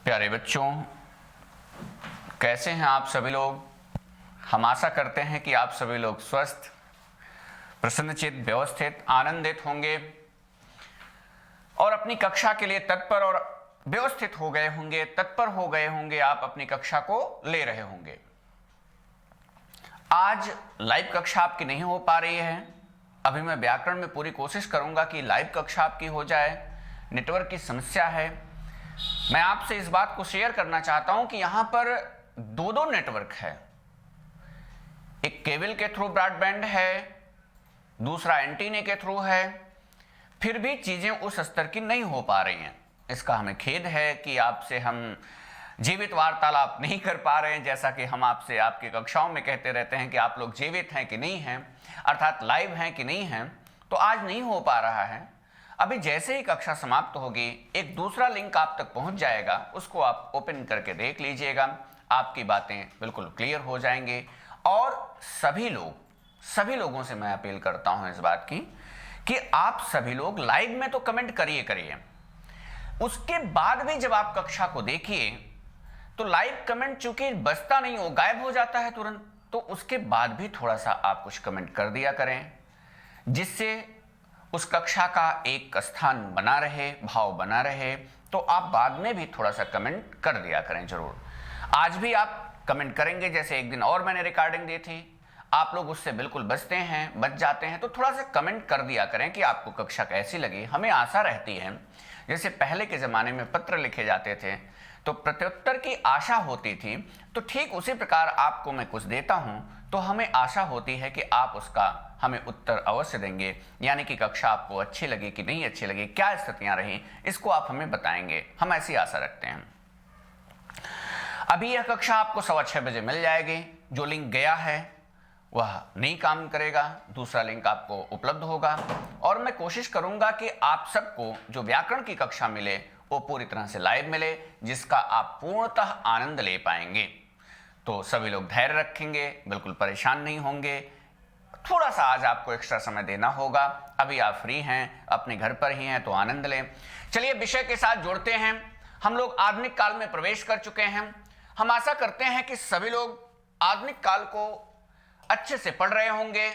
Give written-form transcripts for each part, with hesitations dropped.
प्यारे बच्चों, कैसे हैं आप सभी लोग। हम आशा करते हैं कि आप सभी लोग स्वस्थ, प्रसन्नचित्त, व्यवस्थित, आनंदित होंगे और अपनी कक्षा के लिए तत्पर और व्यवस्थित हो गए होंगे, तत्पर हो गए होंगे। आप अपनी कक्षा को ले रहे होंगे। आज लाइव कक्षा आपकी नहीं हो पा रही है। अभी मैं व्याकरण में पूरी कोशिश करूंगा कि लाइव कक्षा आपकी हो जाए। नेटवर्क की समस्या है। मैं आपसे इस बात को शेयर करना चाहता हूं कि यहां पर दो नेटवर्क है। एक केबल के थ्रू ब्रॉडबैंड है, दूसरा एंटीने के थ्रू है। फिर भी चीजें उस स्तर की नहीं हो पा रही हैं। इसका हमें खेद है कि आपसे हम जीवित वार्तालाप नहीं कर पा रहे हैं, जैसा कि हम आपसे आपकी कक्षाओं में कहते रहते हैं कि आप लोग जीवित हैं कि नहीं हैं, अर्थात लाइव हैं कि नहीं हैं। तो आज नहीं हो पा रहा है। अभी जैसे ही कक्षा समाप्त होगी, एक दूसरा लिंक आप तक पहुंच जाएगा, उसको आप ओपन करके देख लीजिएगा। आपकी बातें बिल्कुल क्लियर हो जाएंगे। और सभी लोगों से मैं अपील करता हूं इस बात की कि आप सभी लोग लाइव में तो कमेंट करिए, उसके बाद भी जब आप कक्षा को देखिए तो लाइव कमेंट चूंकि बचता नहीं हो, गायब हो जाता है तुरंत, तो उसके बाद भी थोड़ा सा आप कुछ कमेंट कर दिया करें, जिससे उस कक्षा का एक स्थान बना रहे, भाव बना रहे। तो आप बाद में भी थोड़ा सा कमेंट कर दिया करें जरूर। आज भी आप कमेंट करेंगे, जैसे एक दिन और मैंने रिकॉर्डिंग दी थी, आप लोग उससे बिल्कुल बच जाते हैं। तो थोड़ा सा कमेंट कर दिया करें कि आपको कक्षा कैसी लगी। हमें आशा रहती है, जैसे पहले के ज़माने में पत्र लिखे जाते थे तो प्रत्युत्तर की आशा होती थी, तो ठीक उसी प्रकार आपको मैं कुछ देता हूं तो हमें आशा होती है कि आप उसका हमें उत्तर अवश्य देंगे। यानी कि कक्षा आपको अच्छी लगी कि नहीं अच्छी लगी, क्या स्थितियां रही, इसको आप हमें बताएंगे। हम ऐसी आशा रखते हैं। अभी यह कक्षा आपको 6:15 बजे मिल जाएगी। जो लिंक गया है वह नहीं काम करेगा, दूसरा लिंक आपको उपलब्ध होगा। और मैं कोशिश करूंगा कि आप सबको जो व्याकरण की कक्षा मिले वो पूरी तरह से लाइव मिले, जिसका आप पूर्णतः आनंद ले पाएंगे। तो सभी लोग धैर्य रखेंगे, बिल्कुल परेशान नहीं होंगे। थोड़ा सा आज आपको एक्स्ट्रा समय देना होगा। अभी आप फ्री हैं, अपने घर पर ही हैं, तो आनंद लें। चलिए विषय के साथ जोड़ते हैं। हम लोग आधुनिक काल में प्रवेश कर चुके हैं। हम आशा करते हैं कि सभी लोग आधुनिक काल को अच्छे से पढ़ रहे होंगे,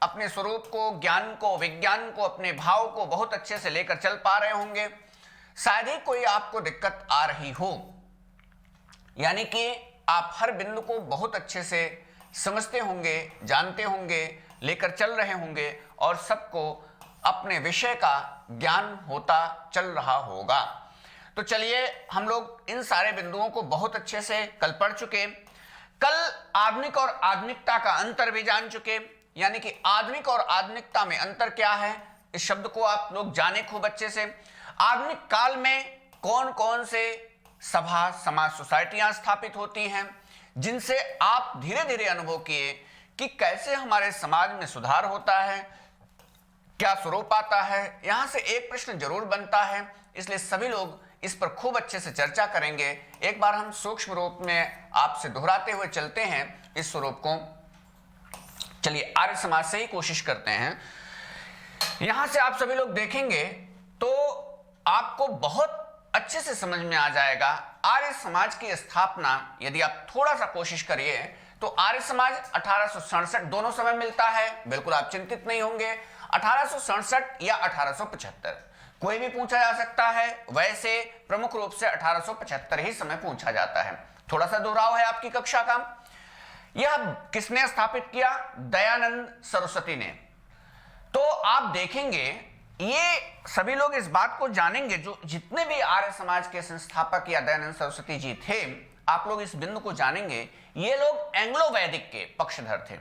अपने स्वरूप को, ज्ञान को, विज्ञान को, अपने भाव को बहुत अच्छे से लेकर चल पा रहे होंगे। शायद ही कोई आपको दिक्कत आ रही हो, यानी कि आप हर बिंदु को बहुत अच्छे से समझते होंगे, जानते होंगे, लेकर चल रहे होंगे और सबको अपने विषय का ज्ञान होता चल रहा होगा। तो चलिए, हम लोग इन सारे बिंदुओं को बहुत अच्छे से कल पढ़ चुके। कल आधुनिक और आधुनिकता का अंतर भी जान चुके, यानी कि आधुनिक और आधुनिकता में अंतर क्या है, इस शब्द को आप लोग जाने खूब अच्छे से। आधुनिक काल में कौन कौन से सभा, समाज, सोसाइटियां स्थापित होती हैं, जिनसे आप धीरे धीरे अनुभव किए कि कैसे हमारे समाज में सुधार होता है, क्या स्वरूप आता है। यहां से एक प्रश्न जरूर बनता है, इसलिए सभी लोग इस पर खूब अच्छे से चर्चा करेंगे। एक बार हम सूक्ष्म रूप में आपसे दोहराते हुए चलते हैं इस स्वरूप को। चलिए आर्य समाज से ही कोशिश करते हैं। यहां से आप सभी लोग देखेंगे तो आपको बहुत अच्छे से समझ में आ जाएगा। आर्य समाज की स्थापना यदि आप थोड़ा सा कोशिश करिए तो आर्य समाज 1867 दोनों समय मिलता है, बिल्कुल आप चिंतित नहीं होंगे। 1867 या 1875 कोई भी पूछा जा सकता है, वैसे प्रमुख रूप से 1875 ही समय पूछा जाता है। थोड़ा सा दोहराव है आपकी कक्षा का। यह किसने स्थापित किया? दयानंद सरस्वती ने। तो आप देखेंगे ये सभी लोग इस बात को जानेंगे, जो जितने भी आर्य समाज के संस्थापक या दयानंद सरस्वती जी थे, आप लोग इस बिंदु को जानेंगे, ये लोग एंग्लो वैदिक के पक्षधर थे।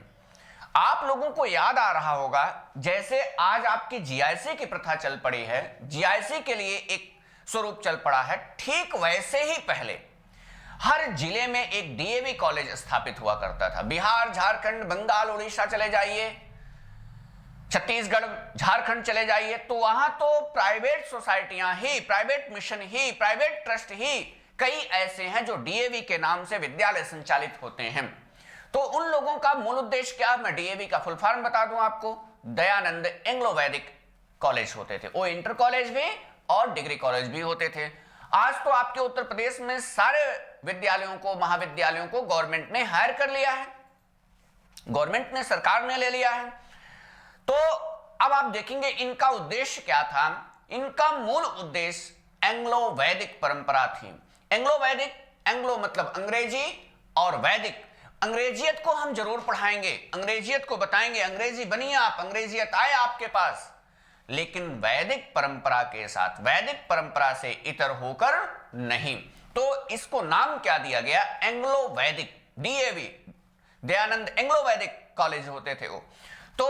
आप लोगों को याद आ रहा होगा, जैसे आज आपकी जीआईसी की प्रथा चल पड़ी है, जीआईसी के लिए एक स्वरूप चल पड़ा है, ठीक वैसे ही पहले हर जिले में एक डीएवी कॉलेज स्थापित हुआ करता था। बिहार, झारखंड, बंगाल, उड़ीसा चले जाइए, छत्तीसगढ़, झारखंड चले जाइए, तो वहां तो प्राइवेट सोसाइटियां ही, प्राइवेट मिशन ही, प्राइवेट ट्रस्ट ही कई ऐसे हैं जो डीएवी के नाम से विद्यालय संचालित होते हैं। तो उन लोगों का मूल उद्देश्य क्या? मैं डीएवी का फुल फॉर्म बता दूं आपको, दयानंद एंग्लो वैदिक कॉलेज होते थे। वो इंटर कॉलेज भी और डिग्री कॉलेज भी होते थे। आज तो आपके उत्तर प्रदेश में सारे विद्यालयों को, महाविद्यालयों को गवर्नमेंट ने हायर कर लिया है, गवर्नमेंट ने, सरकार ने ले लिया है। तो अब आप देखेंगे इनका उद्देश्य क्या था। इनका मूल उद्देश्य एंग्लो वैदिक परंपरा थी। एंग्लो वैदिक, एंग्लो मतलब अंग्रेजी और वैदिक, अंग्रेजियत को हम जरूर पढ़ाएंगे, अंग्रेजियत को बताएंगे, अंग्रेजी बनिए आप, अंग्रेजियत आए आपके पास, लेकिन वैदिक परंपरा के साथ, वैदिक परंपरा से इतर होकर नहीं। तो इसको नाम क्या दिया गया, एंग्लो वैदिक, डीएवी, दयानंद एंग्लो वैदिक कॉलेज होते थे वो। तो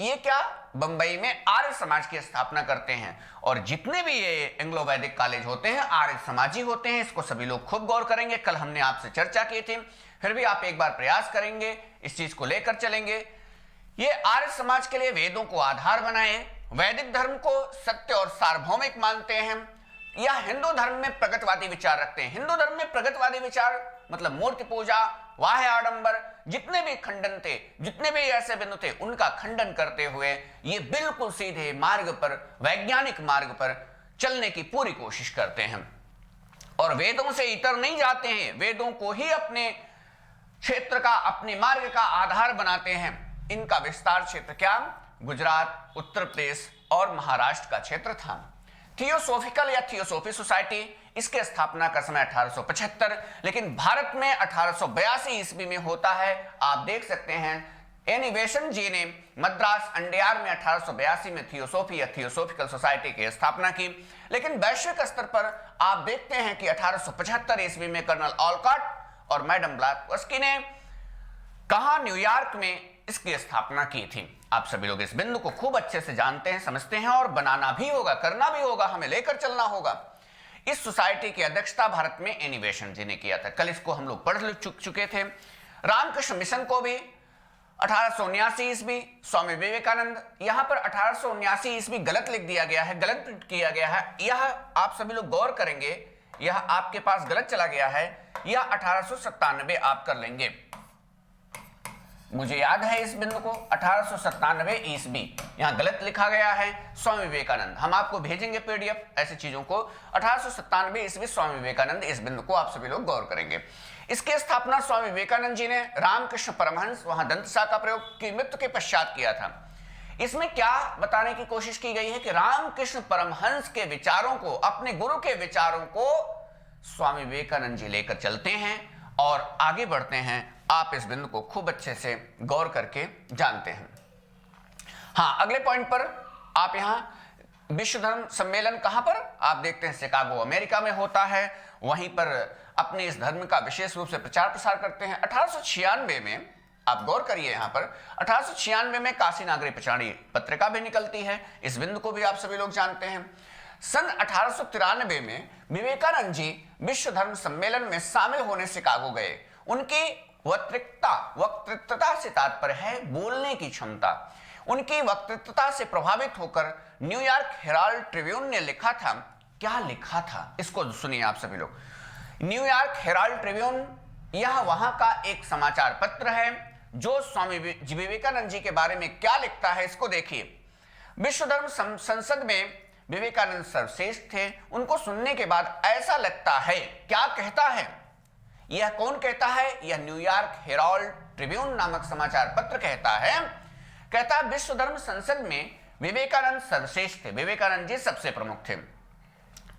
ये क्या, बंबई में आर्य समाज की स्थापना करते हैं, और जितने भी ये एंग्लो वैदिक कॉलेज होते हैं आर्य समाजी होते हैं। इसको सभी लोग खूब गौर करेंगे, कल हमने आपसे चर्चा की थी, फिर भी आप एक बार प्रयास करेंगे, इस चीज को लेकर चलेंगे। ये आर्य समाज के लिए वेदों को आधार बनाए, वैदिक धर्म को सत्य और सार्वभौमिक मानते हैं, या हिंदू धर्म में प्रगतिवादी विचार रखते हैं। हिंदू धर्म में प्रगतिवादी विचार मतलब मूर्ति पूजा, वाह्य आडंबर, जितने भी खंडन थे, जितने भी ऐसे बिंदु थे, उनका खंडन करते हुए ये बिल्कुल सीधे मार्ग पर, वैज्ञानिक मार्ग पर चलने की पूरी कोशिश करते हैं, और वेदों से इतर नहीं जाते हैं, वेदों को ही अपने क्षेत्र का, अपने मार्ग का आधार बनाते हैं। इनका विस्तार क्षेत्र क्या, गुजरात, उत्तर प्रदेश और महाराष्ट्र का क्षेत्र था। थियोसोफिकल या थियोसोफी सोसाइटी, इसके स्थापना का समय 1875, लेकिन भारत में 1882 ईस्वी में होता है। आप देख सकते हैं एनी बेसेंट जी ने मद्रास अंडियार में 1882 में थियोसोफी या थियोसोफिकल सोसाइटी की स्थापना की। लेकिन वैश्विक स्तर पर आप देखते हैं कि 1875 ईस्वी में कर्नल ऑलकॉट और मैडम ब्लैवत्स्की ने कहा, न्यूयॉर्क में इसकी स्थापना की थी। आप सभी लोग इस बिंदु को खूब अच्छे से जानते हैं, समझते हैं, और बनाना भी होगा, करना भी होगा, हमें लेकर चलना होगा। इस सोसाइटी की अध्यक्षता भारत में एनी बेसेंट जी ने किया था। कल इसको हम लोग पढ़ चुके थे। रामकृष्ण मिशन को भी 1879 ईस्वी स्वामी विवेकानंद, यहां पर 1879 ईस्वी गलत लिख दिया गया है, गलत किया गया है, यह आप सभी लोग गौर करेंगे, यह आपके पास गलत चला गया है, यह 1897 आप कर लेंगे। मुझे याद है इस बिंदु को, 1897 ईस्वी यहां गलत लिखा गया है, स्वामी विवेकानंद। हम आपको भेजेंगे पीडीएफ ऐसी चीजों को। 1897 ईस्वी स्वामी विवेकानंद, इस बिंदु को आप सभी लोग गौर करेंगे। इसकी स्थापना स्वामी विवेकानंद जी ने रामकृष्ण परमहंस, वहां दंतसा का प्रयोग की मृत्यु के पश्चात किया था। इसमें क्या बताने की कोशिश की गई है कि रामकृष्ण परमहंस के विचारों को, अपने गुरु के विचारों को स्वामी विवेकानंद जी लेकर चलते हैं और आगे बढ़ते हैं। आप इस बिंदु को खूब अच्छे से गौर करके जानते हैं। हाँ, अगले पॉइंट पर आप यहां विश्व धर्म सम्मेलन कहां पर, आप देखते हैं शिकागो अमेरिका में होता है। वहीं पर अपने इस धर्म का विशेष रूप से प्रचार प्रसार करते हैं। 1896 में आप गौर करिए, यहां पर 1896 में काशी नागरी पचाड़ी पत्रिका भी निकलती है। इस बिंदु को भी आप सभी लोग जानते हैं। सन 1893 में विवेकानंद जी विश्व धर्म सम्मेलन में शामिल होने शिकागो गए। उनकी वक्तृत्वता से तात्पर्य है बोलने की क्षमता। उनकी वक्तृत्वता से प्रभावित होकर न्यूयॉर्क हेराल्ड ट्रिब्यून ने लिखा था, क्या लिखा था इसको सुनिए आप सभी लोग। न्यूयॉर्क हेराल्ड ट्रिब्यून यह वहां का एक समाचार पत्र है जो स्वामी विवेकानंद जी के बारे में क्या लिखता है, इसको देखिए। विश्व धर्म संसद में विवेकानंद सर्वश्रेष्ठ थे। उनको सुनने के बाद ऐसा लगता है, क्या कहता है, यह कौन कहता है, यह न्यूयॉर्क हेराल्ड ट्रिब्यून नामक समाचार पत्र कहता है। कहता है विश्व धर्म संसद में विवेकानंद सर्वश्रेष्ठ थे, विवेकानंद जी सबसे प्रमुख थे।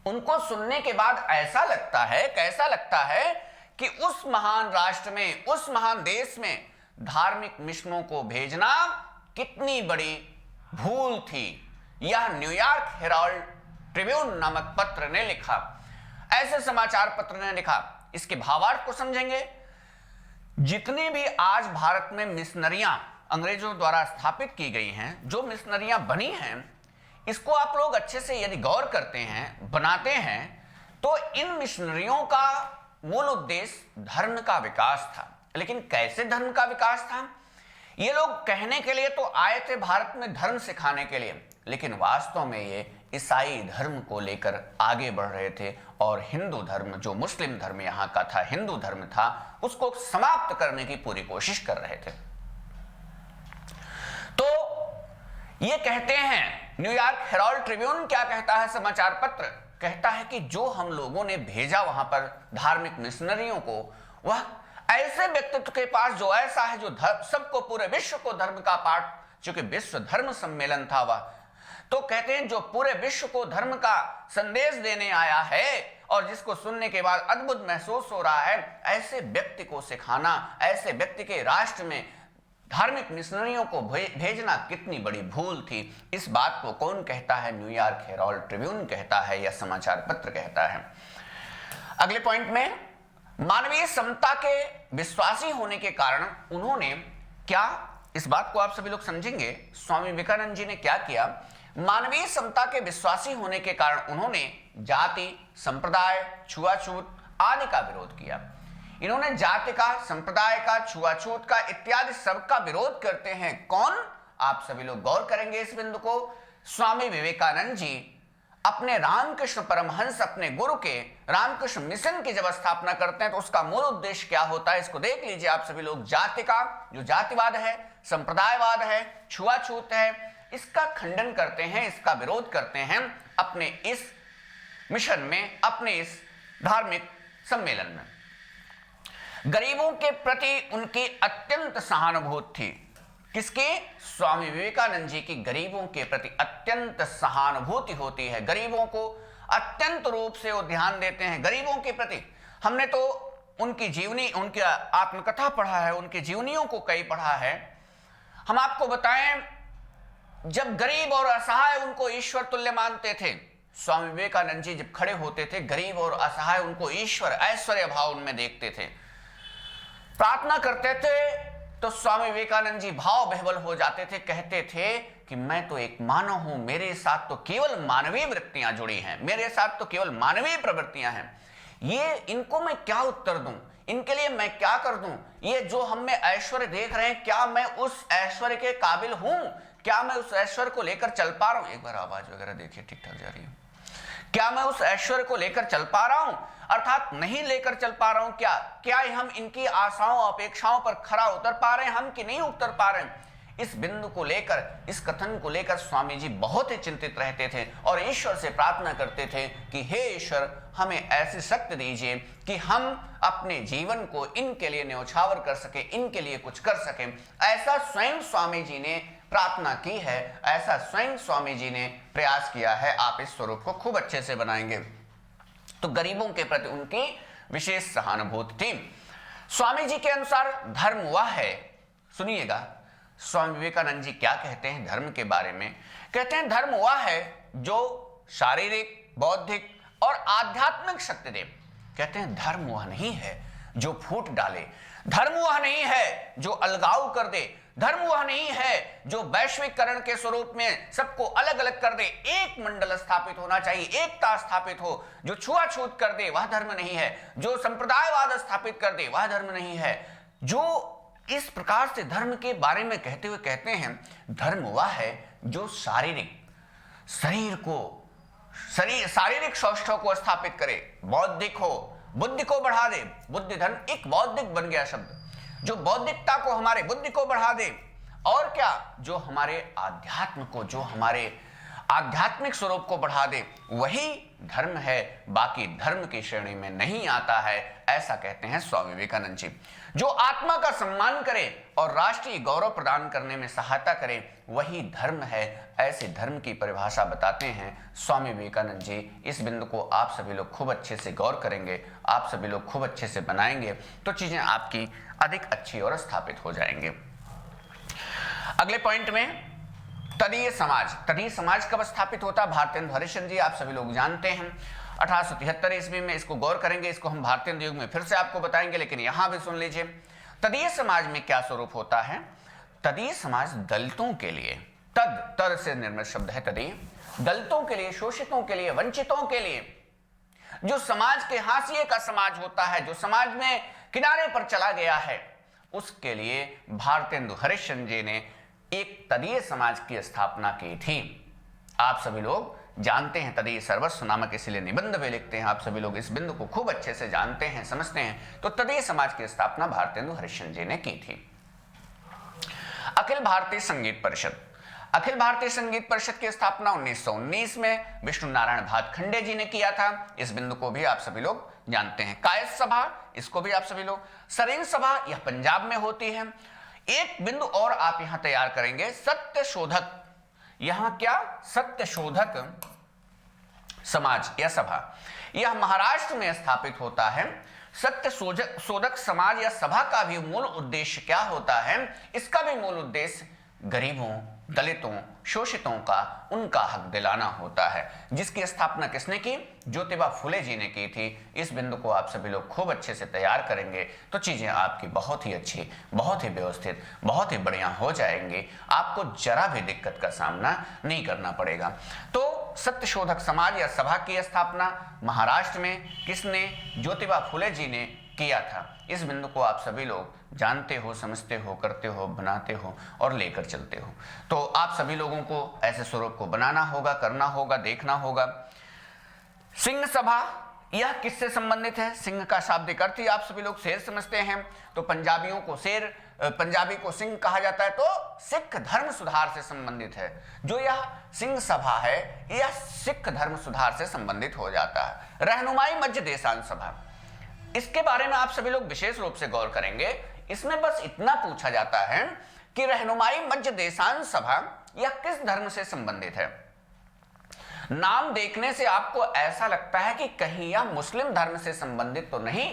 उनको सुनने के बाद ऐसा लगता है, कैसा लगता है कि उस महान राष्ट्र में, उस महान देश में धार्मिक मिशनों को भेजना कितनी बड़ी भूल थी। यह न्यूयॉर्क हेराल्ड ट्रिब्यून नामक पत्र ने लिखा, ऐसे समाचार पत्र ने लिखा। इसके भावार्थ को समझेंगे। जितनी भी आज भारत में मिशनरियां अंग्रेजों द्वारा स्थापित की गई हैं, जो मिशनरियां बनी हैं, इसको आप लोग अच्छे से यदि गौर करते हैं, बनाते हैं, तो इन मिशनरियों का मूल उद्देश्य धर्म का विकास था। लेकिन कैसे धर्म का विकास था? ये लोग कहने के लिए तो आए थे भारत में धर्म सिखाने के लिए, लेकिन वास्तव में ये ईसाई धर्म को लेकर आगे बढ़ रहे थे और हिंदू धर्म, जो मुस्लिम धर्म यहाँ का था, हिंदू धर्म था, उसको समाप्त करने की पूरी कोशिश कर रहे थे। तो ये कहते हैं, न्यूयॉर्क हेराल्ड ट्रिब्यून क्या कहता है समाचार पत्र, कहता है कि जो हम लोगों ने भेजा वहां पर धार्मिक मिशनरियों को, वह ऐसे व्यक्तित्व के पास जो ऐसा है, जो सबको, पूरे विश्व को धर्म का पाठ, चूंकि विश्व धर्म सम्मेलन था वह, तो कहते हैं जो पूरे विश्व को धर्म का संदेश देने आया है और जिसको सुनने के बाद अद्भुत महसूस हो रहा है, ऐसे व्यक्ति को सिखाना, ऐसे व्यक्ति के राष्ट्र में धार्मिक मिशनरियों को भेजना कितनी बड़ी भूल थी। इस बात को कौन कहता है? न्यूयॉर्क हेराल्ड ट्रिब्यून कहता है, या समाचार पत्र कहता है। अगले पॉइंट में, मानवीय समता के विश्वासी होने के कारण उन्होंने क्या, इस बात को आप सभी लोग समझेंगे, स्वामी विवेकानंद जी ने क्या किया। मानवीय समता के विश्वासी होने के कारण उन्होंने जाति, संप्रदाय, छुआछूत आदि का विरोध किया। इन्होंने जाति का, संप्रदाय का, छुआछूत का इत्यादि सबका विरोध करते हैं। कौन? आप सभी लोग गौर करेंगे इस बिंदु को। स्वामी विवेकानंद जी अपने रामकृष्ण परमहंस, अपने गुरु के रामकृष्ण मिशन की जब स्थापना करते हैं तो उसका मूल उद्देश्य क्या होता है, इसको देख लीजिए आप सभी लोग। जाति का, जो जातिवाद है, संप्रदायवाद है, छुआछूत है, इसका खंडन करते हैं, इसका विरोध करते हैं अपने इस मिशन में, अपने इस धार्मिक सम्मेलन में। गरीबों के प्रति उनकी अत्यंत सहानुभूति थी। किसकी? स्वामी विवेकानंद जी की गरीबों के प्रति अत्यंत सहानुभूति होती है। गरीबों को अत्यंत रूप से वो ध्यान देते हैं, गरीबों के प्रति। हमने तो उनकी जीवनी, उनकी आत्मकथा पढ़ा है, उनकी जीवनियों को कई पढ़ा है। हम आपको बताएं, जब गरीब और असहाय उनको ईश्वर तुल्य मानते थे, स्वामी विवेकानंद जी जब खड़े होते थे, गरीब और असहाय उनको ईश्वर, ऐश्वर्य भाव उनमें देखते थे। प्रार्थना करते थे तो स्वामी विवेकानंद जी भाव विह्वल हो जाते थे, कहते थे कि मैं तो एक मानव हूं, मेरे साथ तो केवल मानवीय वृत्तियां जुड़ी हैं, मेरे साथ तो केवल मानवीय प्रवृत्तियां हैं। ये इनको मैं क्या उत्तर दूं, इनके लिए मैं क्या कर दूं? ये जो हम में ऐश्वर्य देख रहे हैं, क्या मैं उस ऐश्वर्य के काबिल हूं? क्या मैं उस ऐश्वर्य को लेकर चल पा रहा हूं? एक बार आवाज वगैरह देखिए ठीक ठाक जा रही है। क्या मैं उस ऐश्वर्य को लेकर चल पा रहा हूं, अर्थात नहीं लेकर चल पा रहा हूं? क्या हम इनकी आशाओं, अपेक्षाओं पर खरा उतर पा रहे हैं हम, कि नहीं उतर पा रहे हैं? इस बिंदु को लेकर, इस कथन को लेकर स्वामी जी बहुत ही चिंतित रहते थे और ईश्वर से प्रार्थना करते थे कि हे ईश्वर, हमें ऐसी शक्ति दीजिए कि हम अपने जीवन को इनके लिए न्यौछावर कर सके, इनके लिए कुछ कर सके। ऐसा स्वयं स्वामी जी ने प्रार्थना की है, ऐसा स्वयं स्वामी जी ने प्रयास किया है। आप इस स्वरूप को खूब अच्छे से बनाएंगे। तो गरीबों के प्रति उनकी विशेष सहानुभूति थी। स्वामी जी के अनुसार धर्म वह है, सुनिएगा स्वामी विवेकानंद जी क्या कहते हैं धर्म के बारे में। कहते हैं धर्म वह है जो शारीरिक, बौद्धिक और आध्यात्मिक शक्ति दे। कहते हैं धर्म वह नहीं है जो फूट डाले, धर्म वह नहीं है जो अलगाव कर दे, धर्म वह नहीं है जो वैश्वीकरण के स्वरूप में सबको अलग अलग कर दे। एक मंडल स्थापित होना चाहिए, एकता स्थापित हो। जो छुआछूत कर दे वह धर्म नहीं है, जो संप्रदायवाद स्थापित कर दे वह धर्म नहीं है। जो इस प्रकार से धर्म के बारे में कहते हुए कहते हैं धर्म वह है जो शारीरिक सौष्ठव को स्थापित करे, बौद्धिक हो, बुद्धि को बढ़ा दे। बुद्धि धर्म एक बौद्धिक बन गया शब्द, जो बौद्धिकता को, हमारे बुद्धि को बढ़ा दे। और क्या? जो हमारे आध्यात्म को, जो हमारे आध्यात्मिक स्वरूप को बढ़ा दे, वही धर्म है, बाकी धर्म की श्रेणी में नहीं आता है। ऐसा कहते हैं स्वामी विवेकानंद जी। जो आत्मा का सम्मान करे और राष्ट्रीय गौरव प्रदान करने में सहायता करे, वही धर्म है। ऐसे धर्म की परिभाषा बताते हैं स्वामी विवेकानंद जी। इस बिंदु को आप सभी लोग खूब अच्छे से गौर करेंगे, आप सभी लोग खूब अच्छे से बनाएंगे तो चीजें आपकी अधिक अच्छी और स्थापित हो जाएंगे। अगले पॉइंट में तदीय समाज। तदीय समाज कब स्थापित होता? भारतेंदु हरिश्चंद्र जी, आप सभी लोग जानते हैं 1873 ईस्वी में। इसको गौर करेंगे, इसको हम भारतेंदु युग में फिर से आपको बताएंगे, लेकिन यहां भी सुन लीजिए तदीय समाज में क्या स्वरूप होता है। तदीय समाज दलितों के लिए, तद से निर्मित शब्द है तदीय, दलितों के लिए, शोषितों के लिए, वंचितों के लिए, जो समाज के हाशिए का समाज होता है, जो समाज में किनारे पर चला गया है, उसके लिए भारतेंदु हरिश्चंद्र जी ने एक तदीय समाज की स्थापना की थी। आप सभी लोग जानते हैं, तदीय सर्वस्व नामक इसलिए निबंध भी लिखते हैं। आप सभी लोग इस बिंदु को खूब अच्छे से जानते हैं, समझते हैं। तो तदीय समाज की स्थापना भारतेंदु हरिश्चंद्र जी ने की थी। अखिल भारतीय संगीत परिषद। अखिल भारतीय संगीत परिषद की स्थापना 1919 में विष्णु नारायण भातखंडे जी ने किया था। इस बिंदु को भी आप सभी लोग जानते हैं। कायस्थ सभा, इसको भी आप सभी लोग। सरेन सभा, यह पंजाब में होती है। एक बिंदु और आप यहां तैयार करेंगे, सत्य शोधक। यहां क्या, सत्य शोधक समाज या सभा, यह महाराष्ट्र में स्थापित होता है। सत्य शोधक समाज या सभा का भी मूल उद्देश्य क्या होता है? इसका भी मूल उद्देश्य गरीबों, दलितों, शोषितों का उनका हक दिलाना होता है, जिसकी स्थापना किसने की? ज्योतिबा फुले जी ने की थी। इस बिंदु को आप सभी लोग खूब अच्छे से तैयार करेंगे तो चीजें आपकी बहुत ही अच्छी, बहुत ही व्यवस्थित, बहुत ही बढ़िया हो जाएंगी। आपको जरा भी दिक्कत का सामना नहीं करना पड़ेगा। तो सत्य शोधक समाज या सभा की स्थापना महाराष्ट्र में किसने? ज्योतिबा फुले जी ने किया था। इस बिंदु को आप सभी लोग जानते हो, समझते हो, करते हो, बनाते हो और लेकर चलते हो। तो आप सभी लोगों को ऐसे स्वरूप को बनाना होगा, करना होगा, देखना होगा। सिंह सभा, यह किससे संबंधित है? सिंह का शाब्दिक अर्थ ही आप सभी लोग शेर समझते हैं, तो पंजाबियों को शेर, पंजाबी को सिंह कहा जाता है, तो सिख धर्म सुधार से संबंधित है। जो यह सिंह सभा है, यह सिख धर्म सुधार से संबंधित हो जाता है। रहनुमाई मध्य देशांत सभा, इसके बारे में आप सभी लोग विशेष रूप से गौर करेंगे। इसमें बस इतना पूछा जाता है कि रहनुमाई मध्य देशांत सभा यह किस धर्म से संबंधित है। नाम देखने से आपको ऐसा लगता है कि कहीं यह मुस्लिम धर्म से संबंधित तो नहीं,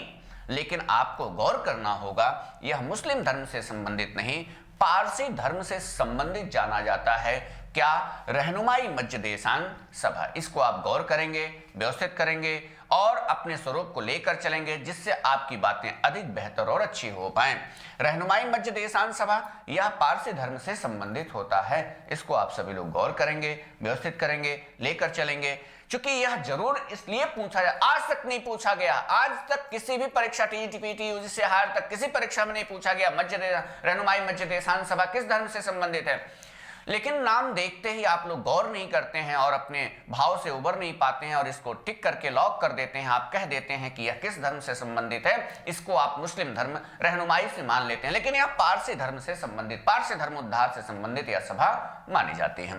लेकिन आपको गौर करना होगा, यह मुस्लिम धर्म से संबंधित नहीं, पारसी धर्म से संबंधित जाना जाता है। क्या? रहनुमाई मध्य देशांत सभा। इसको आप गौर करेंगे, व्यवस्थित करेंगे और अपने स्वरूप को लेकर चलेंगे, जिससे आपकी बातें अधिक बेहतर और अच्छी हो पाएं। रहनुमाई मध्य देशांत सभा यह पारसी धर्म से संबंधित होता है। इसको आप सभी लोग गौर करेंगे, व्यवस्थित करेंगे, लेकर चलेंगे। क्योंकि यह जरूर इसलिए पूछा जाए, आज तक नहीं पूछा गया, आज तक किसी भी परीक्षा टीईटी, पीटी, यूजी से हायर तक किसी परीक्षा में नहीं पूछा गया रहनुमाई मध्य देशांत सभा किस धर्म से संबंधित है। लेकिन नाम देखते ही आप लोग गौर नहीं करते हैं और अपने भाव से उबर नहीं पाते हैं और इसको टिक करके लॉक कर देते हैं। आप कह देते हैं कि यह किस धर्म से संबंधित है, इसको आप मुस्लिम धर्म रहनुमाई से मान लेते हैं, लेकिन यह पारसी धर्म से संबंधित, पारसी धर्मोद्धार से संबंधित यह सभा मानी जाती है।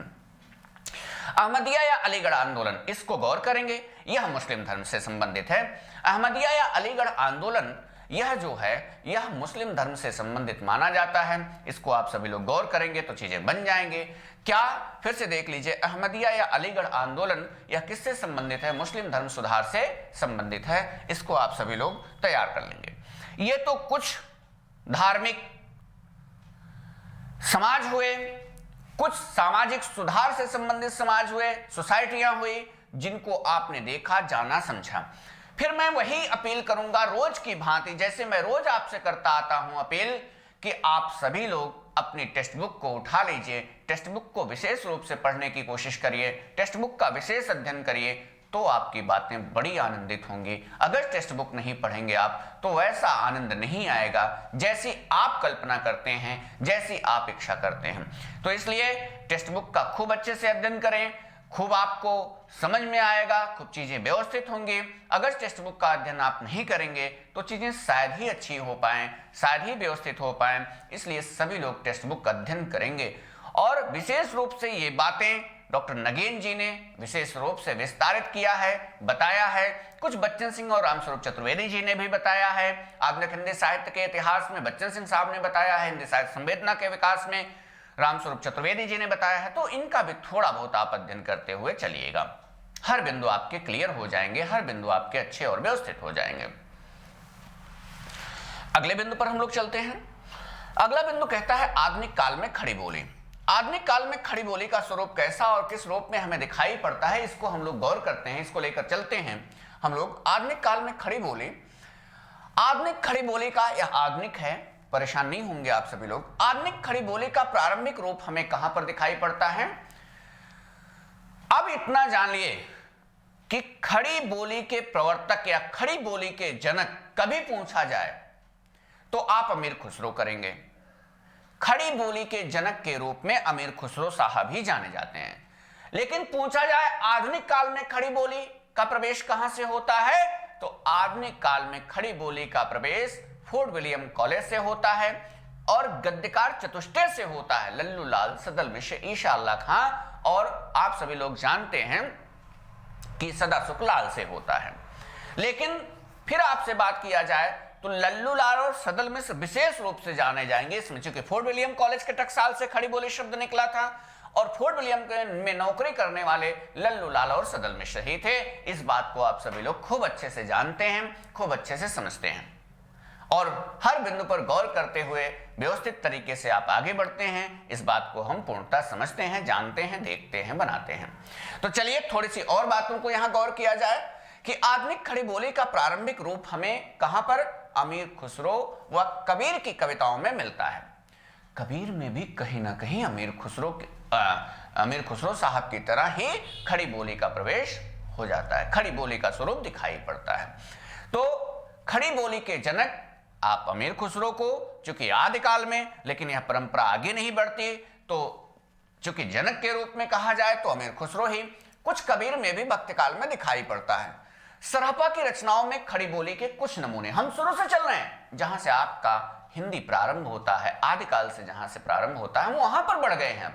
अहमदिया या अलीगढ़ आंदोलन, इसको गौर करेंगे, यह मुस्लिम धर्म से संबंधित है। अहमदिया या अलीगढ़ आंदोलन यह जो है, यह मुस्लिम धर्म से संबंधित माना जाता है। इसको आप सभी लोग गौर करेंगे तो चीजें बन जाएंगे। क्या? फिर से देख लीजिए, अहमदिया या अलीगढ़ आंदोलन यह किससे संबंधित है? मुस्लिम धर्म सुधार से संबंधित है। इसको आप सभी लोग तैयार कर लेंगे। ये तो कुछ धार्मिक समाज हुए, कुछ सामाजिक सुधार से संबंधित समाज हुए, सोसाइटियां हुई, जिनको आपने देखा, जाना, समझा। फिर मैं वही अपील करूंगा रोज की भांति, जैसे मैं रोज आपसे करता आता हूं अपील, कि आप सभी लोग अपनी टेक्स्ट बुक को उठा लीजिए, टेक्स्ट बुक को विशेष रूप से पढ़ने की कोशिश करिए, टेक्स्ट बुक का विशेष अध्ययन करिए, तो आपकी बातें बड़ी आनंदित होंगी। अगर टेक्स्ट बुक नहीं पढ़ेंगे आप तो वैसा आनंद नहीं आएगा जैसी आप कल्पना करते हैं, जैसी आप इच्छा करते हैं। तो इसलिए टेक्स्ट बुक का खूब अच्छे से अध्ययन करें, खूब आपको समझ में आएगा, खूब चीजें व्यवस्थित होंगी। अगर टेक्स्ट बुक का अध्ययन आप नहीं करेंगे तो चीजें शायद ही अच्छी हो पाएं, शायद ही व्यवस्थित हो पाएं। इसलिए सभी लोग टेक्स्ट बुक का अध्ययन करेंगे। और विशेष रूप से ये बातें डॉक्टर नगेन जी ने विशेष रूप से विस्तारित किया है, बताया है। कुछ बच्चन सिंह और रामस्वरूप चतुर्वेदी जी ने भी बताया है। आधुनिक हिंदी साहित्य के इतिहास में बच्चन सिंह साहब ने बताया है, हिंदी साहित्य संवेदना के विकास में रामस्वरूप चतुर्वेदी जी ने बताया है। तो इनका भी थोड़ा बहुत आप अध्ययन करते हुए चलिएगा। हर बिंदु आपके क्लियर हो जाएंगे, हर बिंदु आपके अच्छे और व्यवस्थित हो जाएंगे। अगले बिंदु पर हम लोग चलते हैं। अगला बिंदु कहता है आधुनिक काल में खड़ी बोली। आधुनिक काल में खड़ी बोली का स्वरूप कैसा और किस रूप में हमें दिखाई पड़ता है, इसको हम लोग गौर करते हैं, इसको लेकर चलते हैं हम लोग। आधुनिक काल में खड़ी बोली, आधुनिक खड़ी बोली का, यह आधुनिक है, परेशान नहीं होंगे आप सभी लोग। आधुनिक खड़ी बोली का प्रारंभिक रूप हमें कहां पर दिखाई पड़ता है? अब इतना जान लिए कि खड़ी बोली के प्रवर्तक या खड़ी बोली के जनक कभी पूछा जाए तो आप अमीर खुसरो करेंगे। खड़ी बोली के जनक के रूप में अमीर खुसरो साहब ही जाने जाते हैं। लेकिन पूछा जाए आधुनिक काल में खड़ी बोली का प्रवेश कहां से होता है, तो आधुनिक काल में खड़ी बोली का प्रवेश फोर्ट विलियम कॉलेज से होता है। और गद्यकार चतुष्टय से होता है, लल्लू लाल, सदल मिश्र, ईशा अल्लाह खां, और आप सभी लोग जानते हैं कि सदा सुखलाल से होता है। लेकिन फिर आपसे बात किया जाए तो लल्लू लाल और सदल मिश्र विशेष रूप से जाने जाएंगे इसमें, चूंकि फोर्ट विलियम कॉलेज के टकसाल से खड़ी बोली शब्द निकला था और फोर्ट विलियम में नौकरी करने वाले लल्लू लाल और सदल मिश्र ही थे। इस बात को आप सभी लोग खूब अच्छे से जानते हैं, खूब अच्छे से समझते हैं और हर बिंदु पर गौर करते हुए व्यवस्थित तरीके से आप आगे बढ़ते हैं। इस बात को हम पूर्णतः समझते हैं, जानते हैं, देखते हैं, बनाते हैं। तो चलिए थोड़ी सी और बातों को यहां गौर किया जाए कि आधुनिक खड़ी बोली का प्रारंभिक रूप हमें कहां पर, अमीर खुसरो व कबीर की कविताओं में मिलता है। कबीर में भी कहीं ना कहीं अमीर खुसरो साहब की तरह ही खड़ी बोली का प्रवेश हो जाता है, खड़ी बोली का स्वरूप दिखाई पड़ता है। तो खड़ी बोली के जनक आप अमीर खुसरो को, चूंकि आदिकाल में, लेकिन यह परंपरा आगे नहीं बढ़ती, तो चूंकि जनक के रूप में कहा जाए तो अमीर खुसरो ही, कुछ कबीर में भी भक्तकाल में दिखाई पड़ता है। सरहपा की रचनाओं में खड़ी बोली के कुछ नमूने, हम शुरू से चल रहे हैं, जहां से आपका हिंदी प्रारंभ होता है, आदिकाल से जहां से प्रारंभ होता है, हम वहां पर बढ़ गए हैं।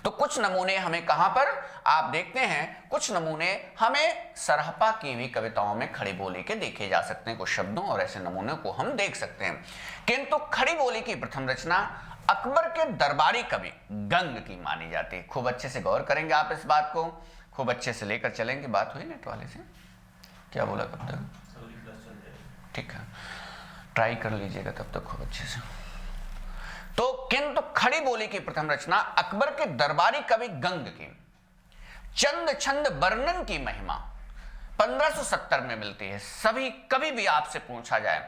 तो कुछ नमूने हमें कहां पर आप देखते हैं, कुछ नमूने हमें सरहपा की भी कविताओं में खड़ी बोली के देखे जा सकते हैं, कुछ शब्दों और ऐसे नमूने को हम देख सकते हैं। किंतु खड़ी बोली की प्रथम रचना अकबर के दरबारी कवि गंग की मानी जाती है। खूब अच्छे से गौर करेंगे आप इस बात को, खूब अच्छे से लेकर चलेंगे। बात हुई नेट वाले से, क्या बोला कब तक? ठीक है, ट्राई कर लीजिएगा तब तक खूब अच्छे से। तो किंतु खड़ी बोली की प्रथम रचना अकबर के दरबारी कवि गंग की चंद छंद वर्णन की महिमा 1570 में मिलती है। सभी कभी भी आपसे पूछा जाए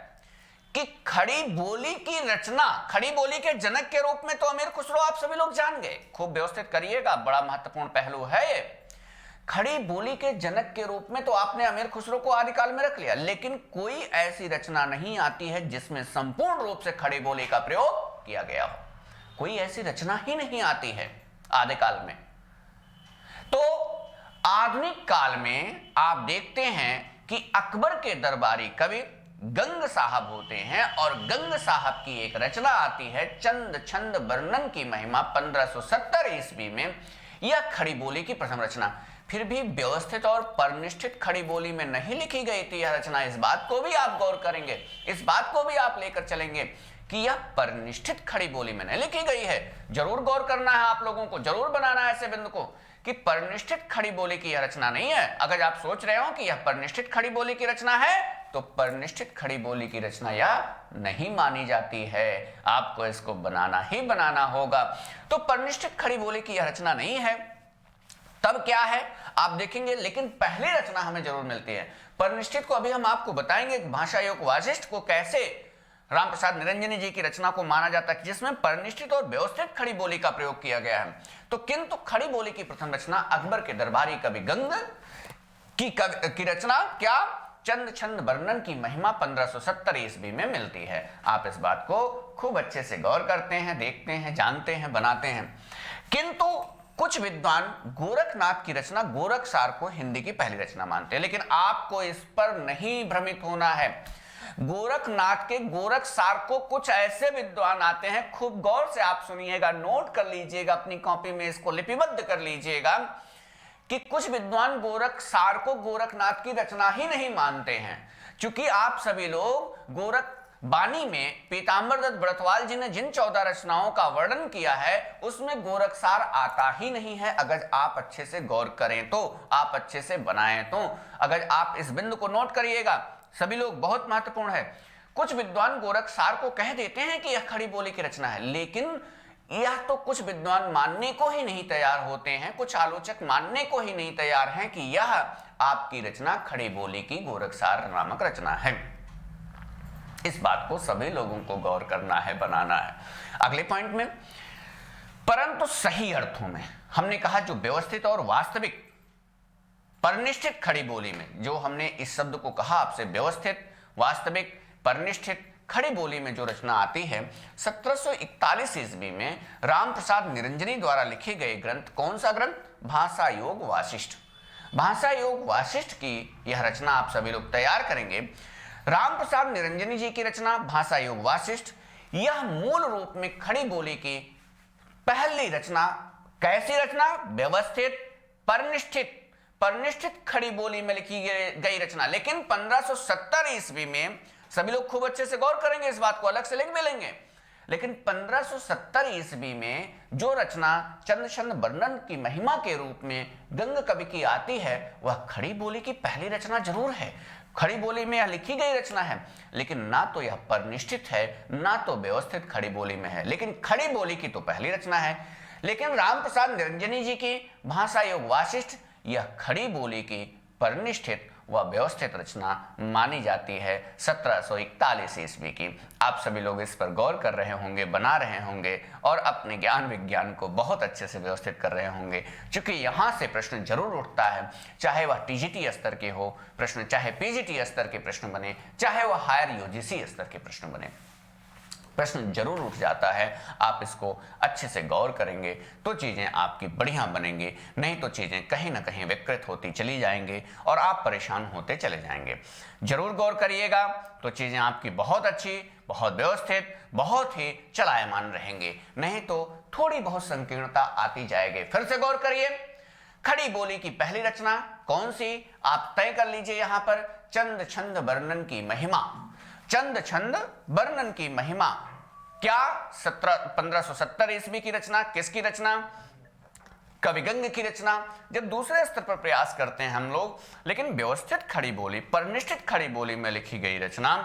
कि खड़ी बोली की रचना, खड़ी बोली के जनक के रूप में तो अमीर खुसरो आप सभी लोग जान गए, खूब व्यवस्थित करिएगा, बड़ा महत्वपूर्ण पहलू है ये। खड़ी बोली के जनक के रूप में तो आपने अमीर खुसरो को आदिकाल में रख लिया, लेकिन कोई ऐसी रचना नहीं आती है जिसमें संपूर्ण रूप से खड़ी बोली का प्रयोग किया गया हो। कोई ऐसी रचना ही नहीं आती है आदिकाल में। तो आधुनिक काल में आप देखते हैं कि अकबर के दरबारी कवि गंग साहब होते हैं और गंग साहब की एक रचना आती है चंद छंद वर्णन की महिमा 1570 ईस्वी में। यह खड़ी बोली की प्रथम रचना फिर भी व्यवस्थित और परनिष्ठित खड़ी बोली में नहीं लिखी गई थी यह रचना। इस बात को भी आप गौर करेंगे, इस बात को भी आप लेकर चलेंगे कि यह परनिष्ठित खड़ी बोली में नहीं लिखी गई है। जरूर गौर करना है आप लोगों को, जरूर बनाना है ऐसे बिंदु को कि परनिष्ठित खड़ी बोली की यह रचना नहीं है। अगर आप सोच रहे हो कि यह परनिष्ठित खड़ी बोली की रचना है तो परनिष्ठित खड़ी बोली की रचना यह नहीं मानी जाती है, आपको इसको बनाना ही बनाना होगा। तो परनिष्ठित खड़ी बोली की यह रचना नहीं है। तब क्या है आप देखेंगे, लेकिन पहली रचना हमें जरूर मिलती है परनिष्ठित को। अभी हम आपको बताएंगे भाषा योग वासिष्ठ को कैसे राम प्रसाद निरंजनी जी की रचना को माना जाता है जिसमें परनिष्ठित और व्यवस्थित खड़ी बोली का प्रयोग किया गया है। तो किंतु खड़ी बोली की प्रथम रचना अकबर के दरबारी कवि गंग की रचना क्या चंद छंद वर्णन की महिमा 1570 ईस्वी में मिलती है। आप इस बात को खूब अच्छे से गौर करते हैं, देखते हैं, जानते हैं, बनाते हैं। किंतु कुछ विद्वान गोरखनाथ की रचना गोरखसार को हिंदी की पहली रचना मानते हैं, लेकिन आपको इस पर नहीं भ्रमित होना है। गोरखनाथ के गोरखसार को कुछ ऐसे विद्वान आते हैं, खूब गौर से आप सुनिएगा, नोट कर लीजिएगा, अपनी कॉपी में इसको लिपिबद्ध कर लीजिएगा कि कुछ विद्वान गोरखसार को गोरखनाथ की रचना ही नहीं मानते हैं। क्योंकि आप सभी लोग गोरख बानी में पीताम्बर दत्त ब्रतवाल जी ने जिन 14 रचनाओं का वर्णन किया है उसमें गोरखसार आता ही नहीं है। अगर आप अच्छे से गौर करें तो, आप अच्छे से बनाएं तो, अगर आप इस बिंदु को नोट करिएगा सभी लोग, बहुत महत्वपूर्ण है। कुछ विद्वान गोरखसार को कह देते हैं कि यह खड़ी बोली की रचना है, लेकिन यह तो कुछ विद्वान मानने को ही नहीं तैयार होते हैं, कुछ आलोचक मानने को ही नहीं तैयार हैं कि यह आपकी रचना खड़ी बोली की गोरखसार नामक रचना है। इस बात को सभी लोगों को गौर करना है, बनाना है। अगले पॉइंट में, परंतु सही अर्थों में हमने कहा जो व्यवस्थित और वास्तविक परनिष्ठित खड़ी बोली में, जो हमने इस शब्द को कहा आपसे, व्यवस्थित, वास्तविक, परनिष्ठित खड़ी बोली में जो रचना आती है 1741 ईस्वी में राम प्रसाद निरंजनी द्वारा लिखे गए ग्रंथ, कौन सा ग्रंथ? भाषा योग वासिष्ठ। भाषा योग वासिष्ठ की यह रचना आप सभी लोग तैयार करेंगे। राम प्रसाद निरंजनी जी की रचना भाषा योग वासिष्ठ, यह मूल रूप में खड़ी बोली की पहली रचना। कैसी रचना? व्यवस्थित, परनिष्ठित खड़ी बोली में लिखी गई रचना। लेकिन 1570 ईस्वी में, सभी लोग खूब अच्छे से गौर करेंगे, इस बात को अलग से लिख भी लेंगे, लेकिन 1570 ईस्वी में जो रचना चंद छंद वर्णन की महिमा के रूप में गंग कवि की आती है, वह खड़ी बोली की पहली रचना जरूर है। खड़ी बोली में यह लिखी गई रचना है, लेकिन ना तो यह परनिष्ठित है, ना तो व्यवस्थित खड़ी बोली में है, लेकिन खड़ी बोली की तो पहली रचना है। लेकिन रामप्रसाद निरंजनी जी की भाषा योग वाशिष्ठ यह खड़ी बोली की परनिष्ठित व व्यवस्थित रचना मानी जाती है 1741 ईस्वी की। आप सभी लोग इस पर गौर कर रहे होंगे, बना रहे होंगे और अपने ज्ञान विज्ञान को बहुत अच्छे से व्यवस्थित कर रहे होंगे, क्योंकि यहाँ से प्रश्न जरूर उठता है, चाहे वह टीजीटी स्तर के हो प्रश्न, चाहे पीजीटी स्तर के प्रश्न बने, चाहे वह हायर यूजीसी स्तर के प्रश्न बने, प्रश्न जरूर उठ जाता है। आप इसको अच्छे से गौर करेंगे तो चीजें आपकी बढ़िया बनेंगी, नहीं तो चीजें कहीं ना कहीं विकृत होती चली जाएंगी और आप परेशान होते चले जाएंगे। जरूर गौर करिएगा तो चीजें आपकी बहुत अच्छी, बहुत व्यवस्थित, बहुत ही चलायमान रहेंगे, नहीं तो थोड़ी बहुत संकीर्णता आती जाएगी। फिर से गौर करिए, खड़ी बोली की पहली रचना कौन सी? आप तय कर लीजिए यहाँ पर, चंद छंद वर्णन की महिमा। चंद छंद वर्णन की महिमा क्या 1570 ईस्वी की रचना? किसकी रचना? कवि गंग की रचना। जब दूसरे स्तर पर प्रयास करते हैं हम लोग, लेकिन व्यवस्थित खड़ी बोली, परनिष्ठित खड़ी बोली में लिखी गई रचना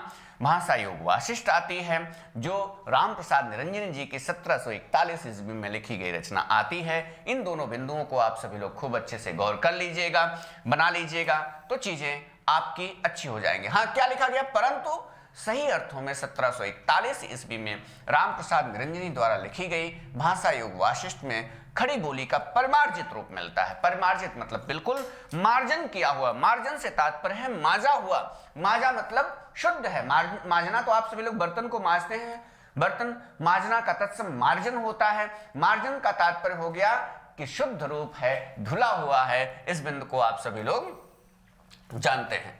भाषा योग वाशिष्ठ आती है, जो रामप्रसाद निरंजन जी की 1741 ईस्वी में लिखी गई रचना आती है। इन दोनों बिंदुओं को आप सभी लोग खूब अच्छे से गौर कर लीजिएगा, बना लीजिएगा, तो चीजें आपकी अच्छी हो जाएंगी। हाँ, क्या लिखा गया? परंतु सही अर्थों में 1741 ईस्वी में रामप्रसाद निरंजनी द्वारा लिखी गई भाषा योग वाशिष्ठ में खड़ी बोली का परिमार्जित रूप मिलता है। परिमार्जित मतलब बिल्कुल मार्जन किया हुआ। मार्जन से तात्पर्य है माजा हुआ। माजा मतलब शुद्ध है। माजना तो आप सभी लोग बर्तन को माजते हैं, बर्तन माजना का तत्सम मार्जन होता है। मार्जन का तात्पर्य हो गया कि शुद्ध रूप है, धुला हुआ है। इस बिंदु को आप सभी लोग जानते हैं।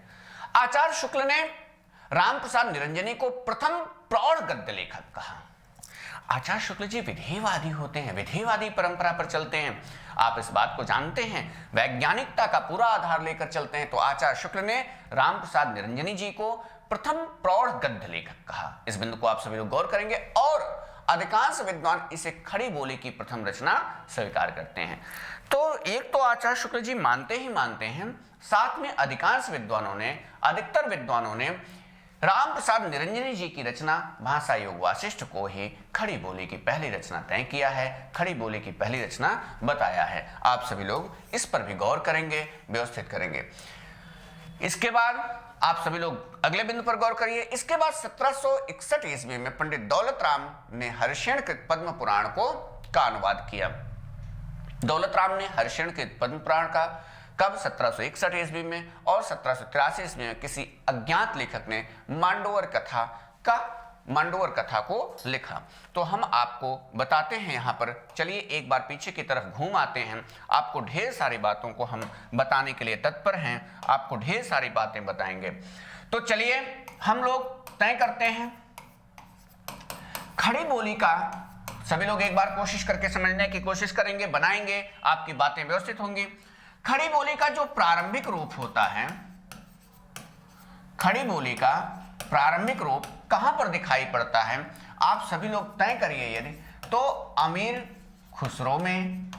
आचार्य शुक्ल ने रामप्रसाद निरंजनी को प्रथम प्रौढ़ गद्य लेखक कहा। आचार्य शुक्ल जी विधेयवादी होते हैं, विधेयवादी परंपरा पर चलते हैं, आप इस बात को जानते हैं, वैज्ञानिकता का पूरा आधार लेकर चलते हैं। तो आचार्य शुक्ल ने रामप्रसाद निरंजनी जी को प्रथम प्रौढ़ गद्य लेखक कहा। इस बिंदु को आप सभी लोग गौर करेंगे और अधिकांश विद्वान इसे खड़ी बोली की प्रथम रचना स्वीकार करते हैं। तो एक तो आचार्य शुक्ल जी मानते ही मानते हैं, साथ में अधिकांश विद्वानों ने, अधिकतर विद्वानों ने रामप्रसाद निरंजनी जी की रचना भाषा योग वाशिष्ठ को ही खड़ी बोली की पहली रचना तय किया है, खड़ी बोली की पहली रचना बताया है। आप सभी लोग इस पर भी गौर करेंगे, व्यवस्थित करेंगे। इसके बाद आप सभी लोग अगले बिंदु पर गौर करिए। इसके बाद 1761 ईस्वी में पंडित दौलत राम ने हर्षेण कृत पद्म पुराण का अनुवाद किया। दौलत राम ने हर्षेण कृत पद्म पुराण का कब? 1761 ईस्वी में। और 1783 ईस्वी में किसी अज्ञात लेखक ने मांडोवर कथा को लिखा। तो हम आपको बताते हैं यहाँ पर, चलिए एक बार पीछे की तरफ घूम आते हैं। आपको ढेर सारी बातों को हम बताने के लिए तत्पर हैं, आपको ढेर सारी बातें बताएंगे। तो चलिए हम लोग तय करते हैं खड़ी बोली का। सभी लोग एक बार कोशिश करके समझने की कोशिश करेंगे, बनाएंगे, आपकी बातें व्यवस्थित होंगी। खड़ी बोली का जो प्रारंभिक रूप होता है, खड़ी बोली का प्रारंभिक रूप कहां पर दिखाई पड़ता है? आप सभी लोग तय करिए। यदि तो अमीर खुसरो में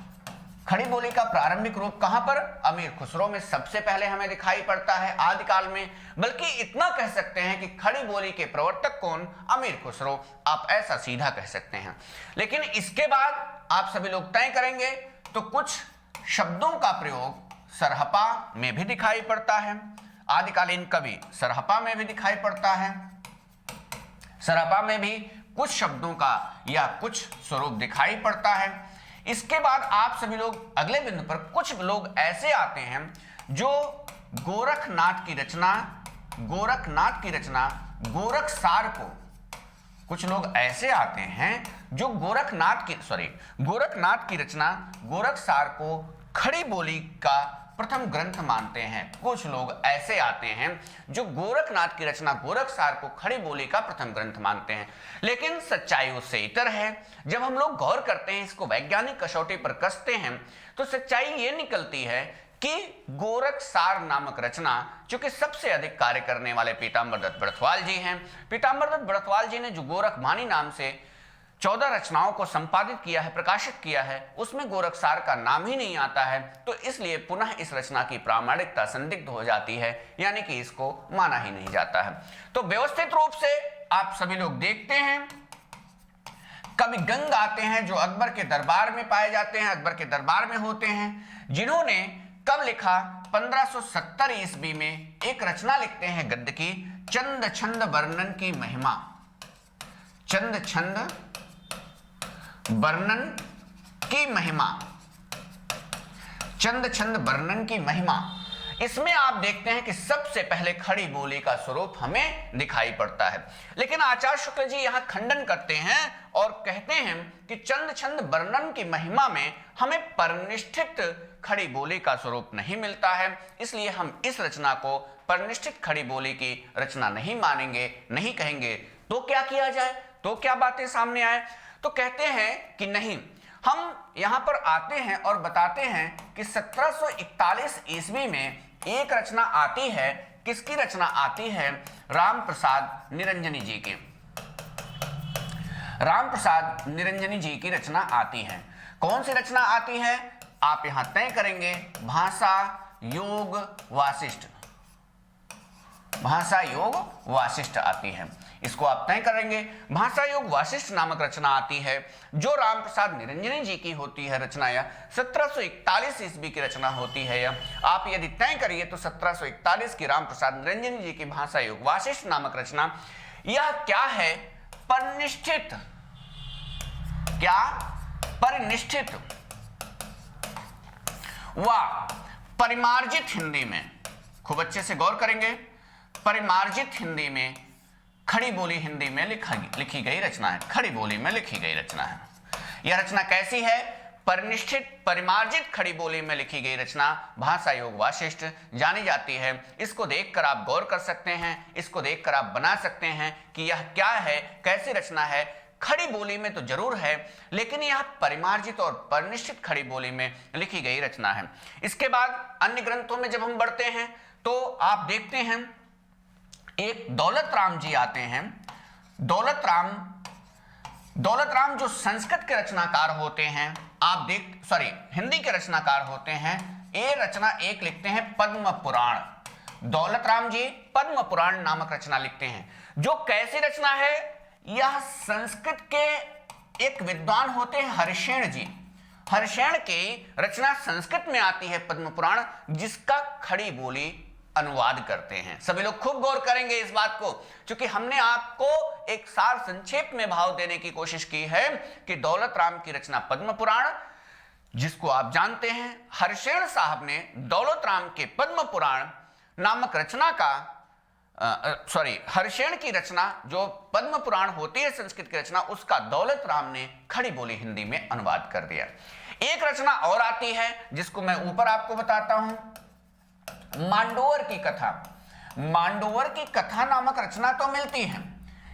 खड़ी बोली का प्रारंभिक रूप कहां पर? अमीर खुसरो में सबसे पहले हमें दिखाई पड़ता है आदिकाल में। बल्कि इतना कह सकते हैं कि खड़ी बोली के प्रवर्तक कौन? अमीर खुसरो। आप ऐसा सीधा कह सकते हैं। लेकिन इसके बाद आप सभी लोग तय करेंगे तो कुछ शब्दों का प्रयोग सरहपा में भी दिखाई पड़ता है। आदिकालीन कवि सरहपा में भी दिखाई पड़ता है। सरहपा में भी कुछ शब्दों का या कुछ स्वरूप दिखाई पड़ता है। इसके बाद आप सभी लोग अगले बिंदु पर, कुछ लोग ऐसे आते हैं जो गोरखनाथ की रचना गोरखसार को, कुछ लोग ऐसे आते हैं जो गोरखनाथ की रचना गोरखसार को खड़ी बोली का प्रथम ग्रंथ मानते हैं। कुछ लोग ऐसे आते हैं जो गोरखनाथ की रचना गोरखसार को खड़ी बोली का प्रथम ग्रंथ मानते हैं, लेकिन सच्चाई उससे इतर है। जब हम लोग गौर करते हैं, इसको वैज्ञानिक कसौटी पर कसते हैं, तो सच्चाई ये निकलती है कि गोरखसार नामक रचना, चूंकि सबसे अधिक कार्य करने वाले पीताम्बर दत्त बड़थवाल जी हैं, पीताम्बर दत्त बड़थवाल जी ने जो गोरखमानी नाम से 14 रचनाओं को संपादित किया है, प्रकाशित किया है, उसमें गोरखसार का नाम ही नहीं आता है, तो इसलिए पुनः इस रचना की प्रामाणिकता संदिग्ध हो जाती है, यानी कि इसको माना ही नहीं जाता है। तो व्यवस्थित रूप से आप सभी लोग देखते हैं, कवि गंग आते हैं जो अकबर के दरबार में पाए जाते हैं, अकबर के दरबार में होते हैं, जिन्होंने कब लिखा, 1570 ईस्वी में एक रचना लिखते हैं गद्य की, चंद छंद वर्णन की महिमा। चंद छंद वर्णन की महिमा, चंद छंद वर्णन की महिमा। इसमें आप देखते हैं कि सबसे पहले खड़ी बोली का स्वरूप हमें दिखाई पड़ता है, लेकिन आचार्य शुक्ल जी यहां खंडन करते हैं और कहते हैं कि चंद छंद वर्णन की महिमा में हमें परनिष्ठित खड़ी बोली का स्वरूप नहीं मिलता है, इसलिए हम इस रचना को परनिष्ठित खड़ी बोली की रचना नहीं मानेंगे, नहीं कहेंगे। तो क्या किया जाए, तो क्या बातें सामने आए? तो कहते हैं कि नहीं, हम यहां पर आते हैं और बताते हैं कि 1741 ईस्वी में एक रचना आती है। किसकी रचना आती है? राम प्रसाद निरंजनी जी की। राम प्रसाद निरंजनी जी की रचना आती है। कौन सी रचना आती है आप यहां तय करेंगे? भाषा योग वासिष्ठ। भाषा योग वासिष्ठ आती है, इसको आप तय करेंगे। भाषा योग वासिष्ठ नामक रचना आती है जो राम प्रसाद निरंजनी जी की होती है रचना, या 1741 ईस्वी की रचना होती है। यह आप यदि तय करिए तो 1741 की राम प्रसाद निरंजनी जी की भाषा योग वासिष्ठ नामक रचना, यह क्या है? परनिष्ठित। क्या? परिनिष्ठित व परिमार्जित हिंदी में, खूब अच्छे से गौर करेंगे, परिमार्जित हिंदी में, खड़ी बोली हिंदी में लिखी गई रचना है। खड़ी बोली में लिखी गई रचना है। यह रचना कैसी है? परिनिष्ठित परिमार्जित खड़ी बोली में लिखी गई रचना भाषा योग वासिष्ठ जानी जाती है। इसको देखकर आप गौर कर सकते हैं, इसको देखकर आप बना सकते हैं कि यह क्या है, कैसी रचना है। खड़ी बोली में तो जरूर है, लेकिन यह परिमार्जित और परिनिष्ठित खड़ी बोली में लिखी गई रचना है। इसके बाद अन्य ग्रंथों में जब हम बढ़ते हैं तो आप देखते हैं एक दौलत राम जी आते हैं। दौलत राम जो संस्कृत के रचनाकार होते हैं, आप हिंदी के रचनाकार होते हैं। ये रचना एक लिखते हैं पद्म पुराण। दौलत राम जी पद्म पुराण नामक रचना लिखते हैं, जो कैसी रचना है? यह संस्कृत के एक विद्वान होते हैं हरिशेन जी। हरिशेन की रचना संस्कृत में आती है पद्म पुराण, जिसका खड़ी बोली अनुवाद करते हैं। सभी लोग खूब गौर करेंगे इस बात को, क्योंकि हमने आपको एक सार संक्षेप में भाव देने की कोशिश की है कि दौलत राम की रचना पद्म पुराण, जिसको आप जानते हैं, हरिशेन साहब ने दौलत राम के पद्म पुराण नामक रचना का हरिशेन की रचना जो पद्म पुराण होती है संस्कृत की रचना, उसका दौलत राम ने खड़ी बोली हिंदी में अनुवाद कर दिया। एक रचना और आती है जिसको मैं ऊपर आपको बताता हूं, मांडोवर की कथा। मांडोवर की कथा नामक रचना तो मिलती है,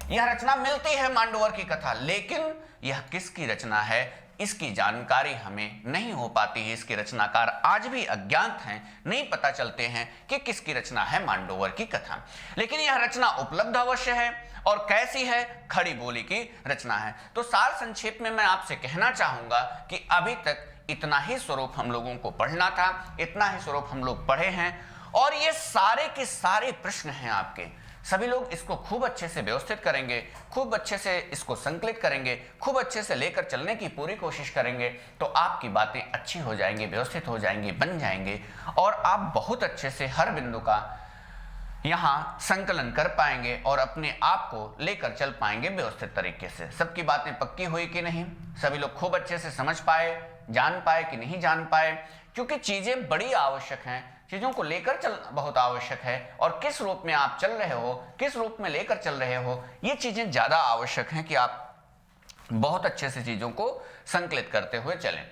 यह रचना मिलती है मांडोवर की कथा, लेकिन यह किसकी रचना है इसकी जानकारी हमें नहीं हो पाती है। इसके रचनाकार आज भी अज्ञात हैं, नहीं पता चलते हैं कि किसकी रचना है मांडोवर की कथा। लेकिन यह रचना उपलब्ध अवश्य है, और कैसी है? खड़ी बोली की रचना है। तो सार संक्षेप में मैं आपसे कहना चाहूंगा कि अभी तक इतना ही स्वरूप हम लोगों को पढ़ना था, इतना ही स्वरूप हम लोग पढ़े हैं, और ये सारे के सारे प्रश्न हैं आपके। सभी लोग इसको खूब अच्छे से व्यवस्थित करेंगे, खूब अच्छे से इसको संकलित करेंगे, खूब अच्छे से लेकर चलने की पूरी कोशिश करेंगे, तो आपकी बातें अच्छी हो जाएंगी, व्यवस्थित हो जाएंगी, बन जाएंगे, और आप बहुत अच्छे से हर बिंदु का यहाँ संकलन कर पाएंगे और अपने आप को लेकर चल पाएंगे व्यवस्थित तरीके से। सबकी बातें पक्की हुई कि नहीं? सभी लोग खूब अच्छे से समझ पाए, जान पाए कि नहीं जान पाए? क्योंकि चीजें बड़ी आवश्यक हैं, चीजों को लेकर चलना बहुत आवश्यक है, और किस रूप में आप चल रहे हो, किस रूप में लेकर चल रहे हो, ये चीजें ज्यादा आवश्यक हैं कि आप बहुत अच्छे से चीजों को संकलित करते हुए चलें।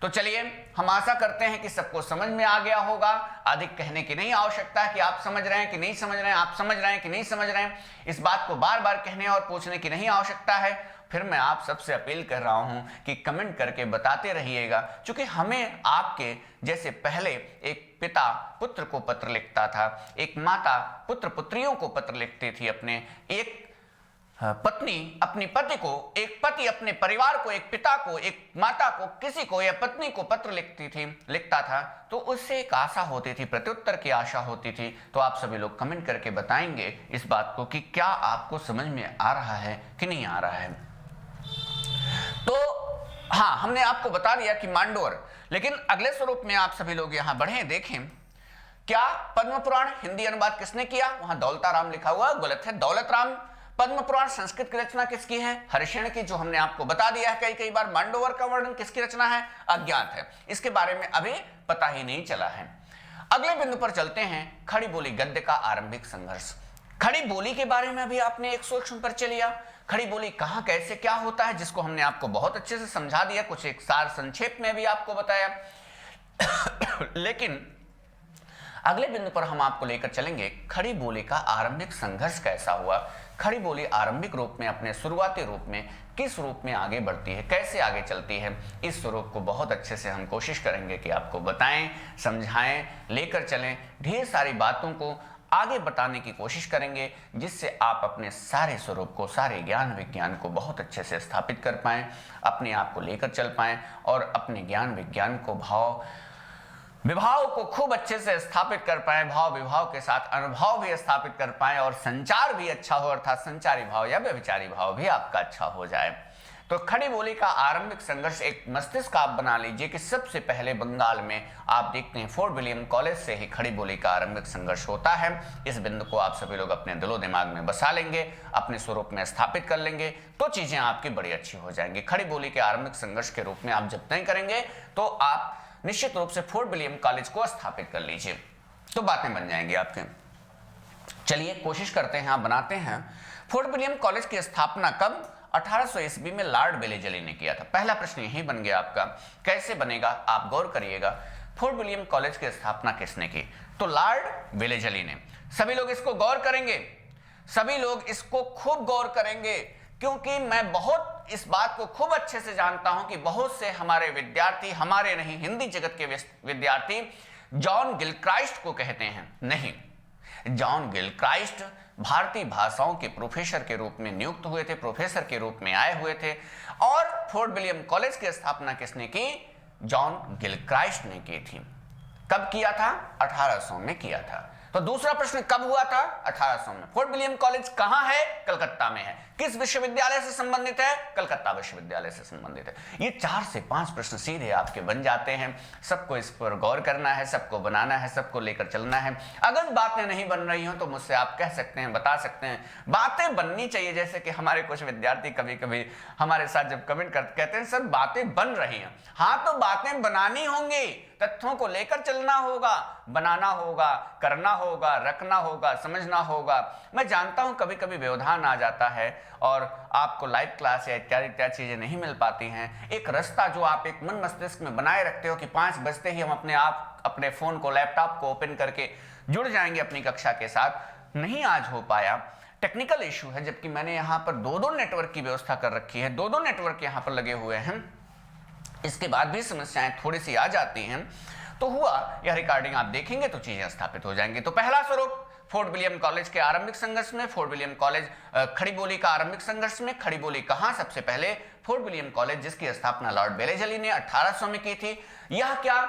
तो चलिए, हम आशा करते हैं कि सबको समझ में आ गया होगा। अधिक कहने की नहीं आवश्यकता है कि आप समझ रहे हैं कि नहीं समझ रहे हैं, आप समझ रहे हैं कि नहीं समझ रहे हैं। इस बात को बार बार कहने और पूछने की नहीं आवश्यकता है। फिर मैं आप सबसे अपील कर रहा हूं कि कमेंट करके बताते रहिएगा, क्योंकि हमें आपके जैसे पहले एक पिता पुत्र को पत्र लिखता था, एक माता पुत्र पुत्रियों को पत्र लिखती थी, अपने एक पत्नी अपनी पति को, एक पति अपने परिवार को, एक पिता को, एक माता को, किसी को या पत्नी को पत्र लिखता था, तो उससे एक आशा होती थी, प्रत्युत्तर की आशा होती थी। तो आप सभी लोग कमेंट करके बताएंगे इस बात को कि क्या आपको समझ में आ रहा है कि नहीं आ रहा है। तो हाँ, हमने आपको बता दिया कि मांडोर, लेकिन अगले स्वरूप में आप सभी लोग यहां बढ़ें, देखें क्या पद्म पुराण हिंदी अनुवाद किसने किया। वहां दौलताराम लिखा हुआ, गलत है, दौलत राम। पद्म पुराण संस्कृत की रचना किसकी है, हरिशेन की, जो हमने आपको बता दिया है कई बार। मांडोवर का वर्णन किसकी रचना है, अज्ञात है, इसके बारे में अभी पता ही नहीं चला है। अगले बिंदु पर चलते हैं, खड़ी बोली गद्य का आरंभिक संघर्ष। खड़ी बोली के बारे में अभी आपने एक सूक्ष्म परिचय लिया, खड़ी बोली कहां कैसे क्या होता है, जिसको हमने आपको बहुत अच्छे से समझा दिया, कुछ एक सार संक्षेप में भी आपको बताया। लेकिन अगले बिंदु पर हम आपको लेकर चलेंगे, खड़ी बोली का आरंभिक संघर्ष कैसा हुआ, खड़ी बोली आरंभिक रूप में अपने शुरुआती रूप में किस रूप में आगे बढ़ती है, कैसे आगे चलती है। इस स्वरूप को बहुत अच्छे से हम कोशिश करेंगे कि आपको बताएं, समझाएं, लेकर चलें, ढेर सारी बातों को आगे बताने की कोशिश करेंगे, जिससे आप अपने सारे स्वरूप को, सारे ज्ञान विज्ञान को बहुत अच्छे से स्थापित कर पाएं, अपने आप को लेकर चल पाएं और अपने ज्ञान विज्ञान को, भाव विभाव को खूब अच्छे से स्थापित कर पाए, भाव विभाव के साथ अनुभव भी स्थापित कर पाए और संचार भी अच्छा हो, अर्थात संचारी भाव या व्यभिचारी भाव भी आपका अच्छा हो जाए। तो खड़ी बोली का आरंभिक संघर्ष एक मस्तिष्क आप बना लीजिए कि सबसे पहले बंगाल में आप देखते हैं फोर्ट विलियम कॉलेज से ही खड़ी बोली का आरंभिक संघर्ष होता है। इस बिंदु को आप सभी लोग अपने दिलो दिमाग में बसा लेंगे, अपने स्वरूप में स्थापित कर लेंगे, तो चीजें आपकी बड़ी अच्छी हो जाएंगी। खड़ी बोली के आरंभिक संघर्ष के रूप में आप जब तय करेंगे तो आप निश्चित रूप से फोर्ट विलियम कॉलेज को स्थापित कर लीजिए, तो बातें बन जाएंगी आपके। चलिए कोशिश करते हैं, आप बनाते हैं। फोर्ट विलियम कॉलेज की स्थापना कब, 1800 ईस्वी में लॉर्ड वेलेजली ने किया था। पहला प्रश्न यही बन गया आपका, कैसे बनेगा आप गौर करिएगा। फोर्ट विलियम कॉलेज की स्थापना किसने की, तो लॉर्ड वेलेजली ने। सभी लोग इसको गौर करेंगे, सभी लोग इसको खूब गौर करेंगे, क्योंकि मैं बहुत इस बात को खूब अच्छे से जानता हूं कि बहुत से हमारे विद्यार्थी, हमारे नहीं हिंदी जगत के विद्यार्थी जॉन गिलक्राइस्ट को कहते हैं। नहीं, जॉन गिलक्राइस्ट भारतीय भाषाओं के प्रोफेसर के रूप में नियुक्त हुए थे, प्रोफेसर के रूप में आए हुए थे। और फोर्ट विलियम कॉलेज की स्थापना किसने की, जॉन गिलक्राइस्ट ने की थी। कब किया था, 1800 में किया था। तो दूसरा प्रश्न कब हुआ था, 1800 में। फोर्ट विलियम कॉलेज कहां है, कलकत्ता में है। किस विश्वविद्यालय से संबंधित है, कलकत्ता विश्वविद्यालय से संबंधित है। ये 4 से 5 प्रश्न सीधे आपके बन जाते हैं। सबको इस पर गौर करना है, सबको बनाना है, सबको लेकर चलना है। अगर बातें नहीं बन रही हो तो मुझसे आप कह सकते हैं, बता सकते हैं। बातें बननी चाहिए, जैसे कि हमारे कुछ विद्यार्थी कभी कभी हमारे साथ जब कमेंट करते कहते हैं सर बातें बन रही हैं। हाँ, तो बातें बनानी होंगी, तथ्यों को लेकर चलना होगा, बनाना होगा, करना होगा, रखना होगा, समझना होगा। मैं जानता हूं कभी कभी व्यवधान आ जाता है और आपको लाइव क्लास या इत्यादि इत्यादि चीजें नहीं मिल पाती हैं। एक रास्ता जो आप एक मन मस्तिष्क में बनाए रखते हो कि 5 बजते ही हम अपने आप अपने फोन को, लैपटॉप को ओपन करके जुड़ जाएंगे अपनी कक्षा के साथ, नहीं आज हो पाया। टेक्निकल इश्यू है, जबकि मैंने यहाँ पर 2 नेटवर्क की व्यवस्था कर रखी है, 2 नेटवर्क यहाँ पर लगे हुए हैं। इसके बाद भी समस्याएं थोड़ी सी आ जाती हैं। तो हुआ यह, रिकॉर्डिंग आप देखेंगे तो चीजें स्थापित हो जाएंगी। तो पहला स्वरूप फोर्ट विलियम कॉलेज के आरंभिक संघर्ष में, फोर्ट विलियम कॉलेज खड़ी बोली का आरंभिक संघर्ष में। खड़ी बोली कहां, सबसे पहले फोर्ट विलियम कॉलेज, जिसकी स्थापना लॉर्ड वेलेजली ने 1800 में की थी। यह क्या,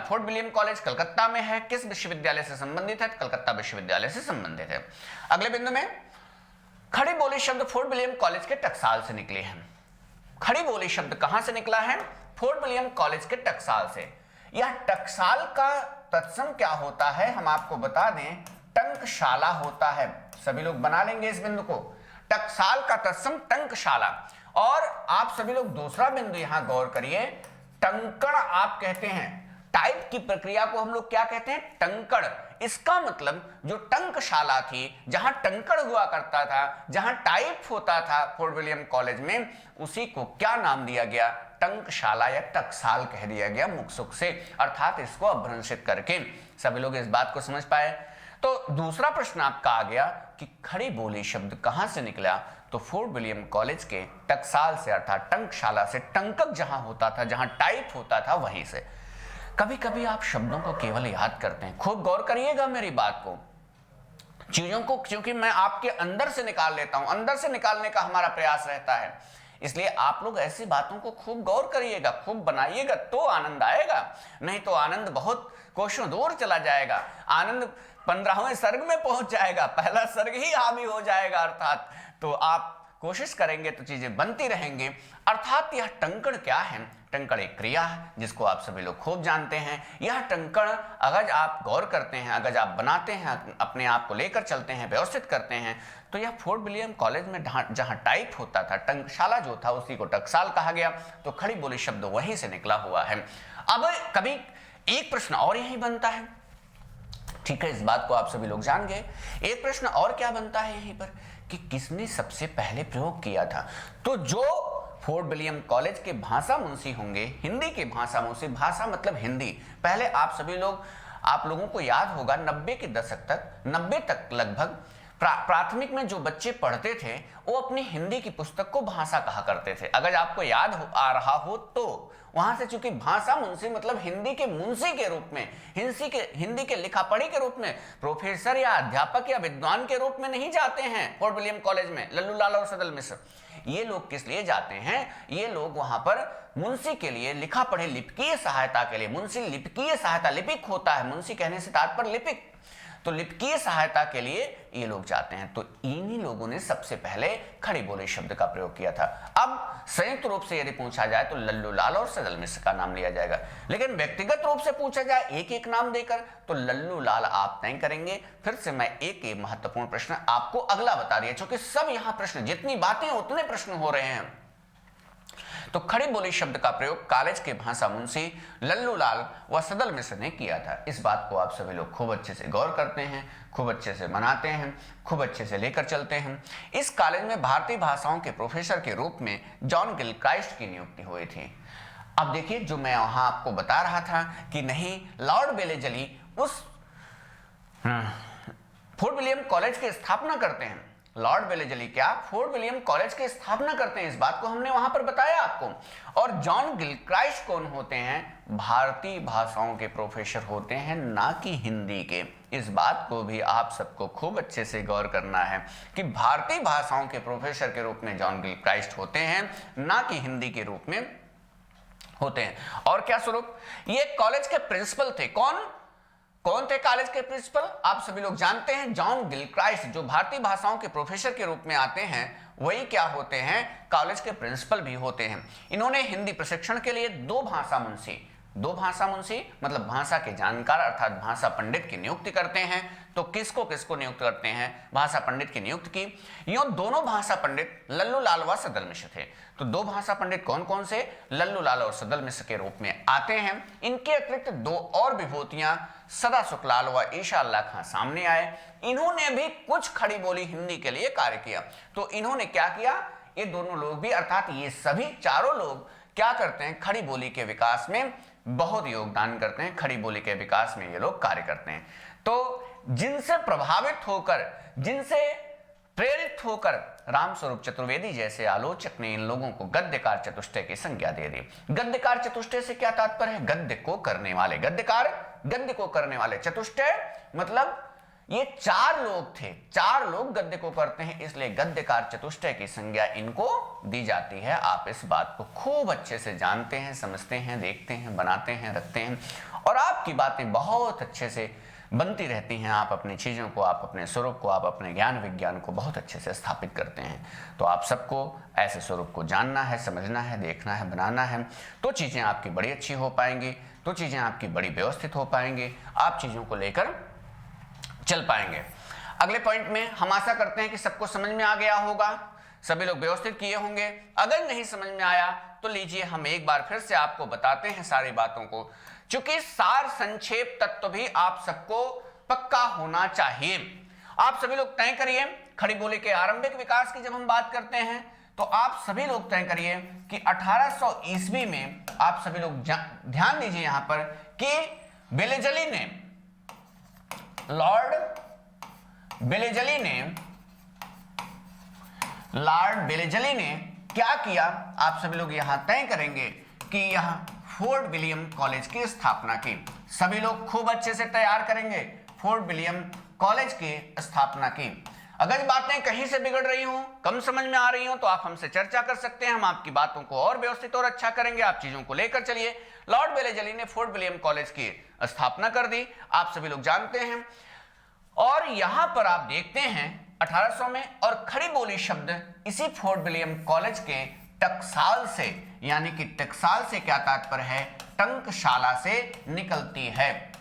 फोर्ट विलियम कॉलेज कलकत्ता में है। किस विश्वविद्यालय से संबंधित है, कलकत्ता विश्वविद्यालय से संबंधित है। अगले बिंदु में, खड़ी बोली शब्द फोर्ट विलियम कॉलेज के टकसाल से निकले हैं। खड़ी बोली शब्द कहां से निकला है, फोर्ट विलियम कॉलेज के टकसाल से। यह टकसाल का तत्सम क्या होता है, हम आपको बता दें, टंकशाला होता है। सभी लोग बना लेंगे इस बिंदु को, टकसाल का तत्सम टंकशाला। और आप सभी लोग दूसरा बिंदु यहां गौर करिए, टंकण आप कहते हैं। टाइप की प्रक्रिया को हम लोग क्या कहते हैं, टंकण। इसका मतलब जो टंकशाला थी, जहां टंकड़ हुआ करता था, जहां टाइप होता था फोर्ट विलियम कॉलेज में, उसी को क्या नाम दिया गया? टंकशाला या टकसाल कह दिया गया मुखसुक से, अर्थात इसको अपभ्रंशित करके। सभी लोग इस बात को समझ पाए? तो दूसरा प्रश्न आपका आ गया कि खड़ी बोली शब्द कहां से निकला? तो फोर्ट विलियम कॉलेज के टकसाल से, अर्थात टंकशाला से। टंकक जहां होता था, जहां टाइप होता था, वहीं से। कभी कभी आप शब्दों को केवल याद करते हैं, खूब गौर करिएगा मेरी बात को, चीजों को क्योंकि मैं आपके अंदर से निकाल लेता हूं, अंदर से निकालने का हमारा प्रयास रहता है, इसलिए आप लोग ऐसी बातों को खूब गौर करिएगा, खूब बनाइएगा, तो आनंद आएगा। नहीं तो आनंद बहुत कोसों दूर चला जाएगा, आनंद 15वें सर्ग में पहुंच जाएगा, पहला सर्ग ही हावी हो जाएगा अर्थात। तो आप कोशिश करेंगे तो चीजें बनती रहेंगी। अर्थात यह टंकण क्या है? टंकण एक क्रिया है जिसको आप सभी लोग खूब जानते हैं। यह टंकण अगर आप गौर करते हैं, अगर आप बनाते हैं, अपने आप को लेकर चलते हैं, व्यवस्थित करते हैं, तो यह फोर्ट विलियम कॉलेज में जहां टाइप होता था, टंकशाला जो था, उसी को टकसाल कहा गया। तो खड़ी बोली शब्द वहीं से निकला हुआ है। अब कभी एक प्रश्न और यही बनता है, ठीक है, इस बात को आप सभी लोग जान गए। एक प्रश्न और क्या बनता है यहीं पर कि किसने सबसे पहले प्रयोग किया था? तो जो फोर्ट विलियम कॉलेज के भाषा मुंशी होंगे, हिंदी के भाषा मुंशी, भाषा मतलब हिंदी। पहले आप सभी लोग, आप लोगों को याद होगा 90 के दशक तक, 90 तक लगभग प्राथमिक में जो बच्चे पढ़ते थे वो अपनी हिंदी की पुस्तक को भाषा कहा करते थे। अगर आपको याद आ रहा हो तो वहां से, चूंकि भाषा मुंशी मतलब हिंदी के मुंशी के रूप में, हिंदी के लिखा पढ़ी के रूप में, प्रोफेसर या अध्यापक या विद्वान के रूप में नहीं जाते हैं फोर्ट विलियम कॉलेज में लल्लू लाल और सदल मिश्र। ये लोग किस लिए जाते हैं? ये लोग वहां पर मुंशी के लिए, लिखा पढ़े लिपिकीय सहायता के लिए, मुंशी लिपिकीय सहायता, लिपिक होता है, मुंशी कहने से तात्पर्य लिपिक, तो लिपिकीय सहायता के लिए ये लोग जाते हैं। तो इन्हीं लोगों ने सबसे पहले खड़ी बोली शब्द का प्रयोग किया था। अब संयुक्त रूप से यदि पूछा जाए तो लल्लू लाल और सदल मिश्र का नाम लिया जाएगा, लेकिन व्यक्तिगत रूप से पूछा जाए एक एक नाम देकर तो लल्लू लाल आप तय करेंगे। फिर से मैं एक महत्वपूर्ण प्रश्न आपको अगला बता दिया, क्योंकि सब यहां प्रश्न, जितनी बातें उतने प्रश्न हो रहे हैं। तो खड़ी बोली शब्द का प्रयोग कॉलेज के भाषा मुंशी लल्लू लाल व सदल मिश्र ने किया था। इस बात को आप सभी लोग खूब अच्छे से गौर करते हैं, खूब अच्छे से मनाते हैं, खूब अच्छे से लेकर चलते हैं। इस कॉलेज में भारतीय भाषाओं के प्रोफेसर के रूप में जॉन गिलक्राइस्ट की नियुक्ति हुई थी। अब देखिए, जो मैं वहां आपको बता रहा था कि नहीं, लॉर्ड बेलेजली उस फोर्ट विलियम कॉलेज की स्थापना करते हैं। लॉर्ड बेलेजली क्या फोर्ट विलियम कॉलेज की स्थापना करते हैं, इस बात को हमने वहां पर बताया आपको। और जॉन गिलक्राइस्ट कौन होते हैं? भारतीय भाषाओं के प्रोफेसर होते हैं, ना कि हिंदी के। इस बात को भी आप सबको खूब अच्छे से गौर करना है कि भारतीय भाषाओं के प्रोफेसर के रूप में जॉन गिलक्राइस्ट होते हैं, ना कि हिंदी के रूप में होते हैं। और क्या स्वरूप? ये कॉलेज के प्रिंसिपल थे। कौन थे कॉलेज के प्रिंसिपल? आप सभी लोग जानते हैं, जॉन गिलक्राइस्ट, जो भारतीय भाषाओं के प्रोफेसर के रूप में आते हैं, वही क्या होते हैं? कॉलेज के प्रिंसिपल भी होते हैं। इन्होंने हिंदी प्रशिक्षण के लिए दो भाषा मुंशी मतलब भाषा के जानकार अर्थात भाषा पंडित की नियुक्ति करते हैं। तो किसको नियुक्त करते हैं? भाषा पंडित की नियुक्त की। यूं दोनों भाषा पंडित लल्लू लाल व सदल मिश्र थे। तो दो भाषा पंडित कौन कौन से? लल्लू लाल और सदल मिश्र के रूप में आते हैं। इनके अतिरिक्त दो और विभूतियां सदा सुखलाल व ईशा अल्लाह खां सामने आए। इन्होंने भी कुछ खड़ी बोली हिंदी के लिए कार्य किया। तो इन्होंने क्या किया? ये दोनों लोग भी, अर्थात ये सभी चारों लोग क्या करते हैं? खड़ी बोली के विकास में बहुत योगदान करते हैं, खड़ी बोली के विकास में ये लोग कार्य करते हैं। तो जिनसे प्रभावित होकर, जिनसे प्रेरित होकर रामस्वरूप चतुर्वेदी जैसे आलोचक ने इन लोगों को गद्यकार चतुष्टय की संज्ञा दे दी। गद्यकार चतुष्टय से क्या तात्पर्य है? गद्य को करने वाले, गद्यकार गद्य को करने वाले, चतुष्टय मतलब ये चार लोग थे, चार लोग गद्य को करते हैं, इसलिए गद्यकार चतुष्टय की संज्ञा इनको दी जाती है। आप इस बात को खूब अच्छे से जानते हैं, समझते हैं, देखते हैं, बनाते हैं, रखते हैं, और आपकी बातें बहुत अच्छे से बनती रहती हैं। आप अपनी चीज़ों को, आप अपने स्वरूप को, आप अपने ज्ञान विज्ञान को बहुत अच्छे से स्थापित करते हैं। तो आप सबको ऐसे स्वरूप को जानना है, समझना है, देखना है, बनाना है, तो चीज़ें आपकी बड़ी अच्छी हो पाएंगी, तो चीज़ें आपकी बड़ी व्यवस्थित हो पाएंगी, आप चीज़ों को लेकर चल पाएंगे। अगले पॉइंट में हम आशा करते हैं कि सबको समझ में आ गया होगा, सभी लोग व्यवस्थित किए होंगे। अगर नहीं समझ में आया तो लीजिए हम एक बार फिर से आपको बताते हैं सारी बातों को, चूंकि सार संक्षेप तत्व भी आप सबको पक्का होना चाहिए। आप सभी लोग तय करिए। खड़ी बोली के आरंभिक विकास की जब हम बात करते हैं तो आप सभी लोग तय करिए कि 1800 ईस्वी में, आप सभी लोग ध्यान दीजिए यहां पर, कि बेलेजली ने, लॉर्ड बेलेजली ने क्या किया, आप सभी लोग यहां तय करेंगे कि यहां फोर्ट विलियम कॉलेज की स्थापना की। सभी लोग खूब अच्छे से तैयार करेंगे, फोर्ट विलियम कॉलेज की स्थापना की। अगर बातें कहीं से बिगड़ रही हो, कम समझ में आ रही हो, तो आप हमसे चर्चा कर सकते हैं। हम आपकी बातों को और व्यवस्थित और अच्छा करेंगे। आप चीजों को लेकर चलिए। लॉर्ड बेलेजली ने फोर्ट विलियम कॉलेज की स्थापना कर दी, आप सभी लोग जानते हैं। और यहां पर आप देखते हैं 1800 में, और खड़ी बोली शब्द इसी फोर्ट विलियम कॉलेज के टकसाल से, यानी कि टकसाल से क्या तात्पर्य है, टंकशाला से निकलती है।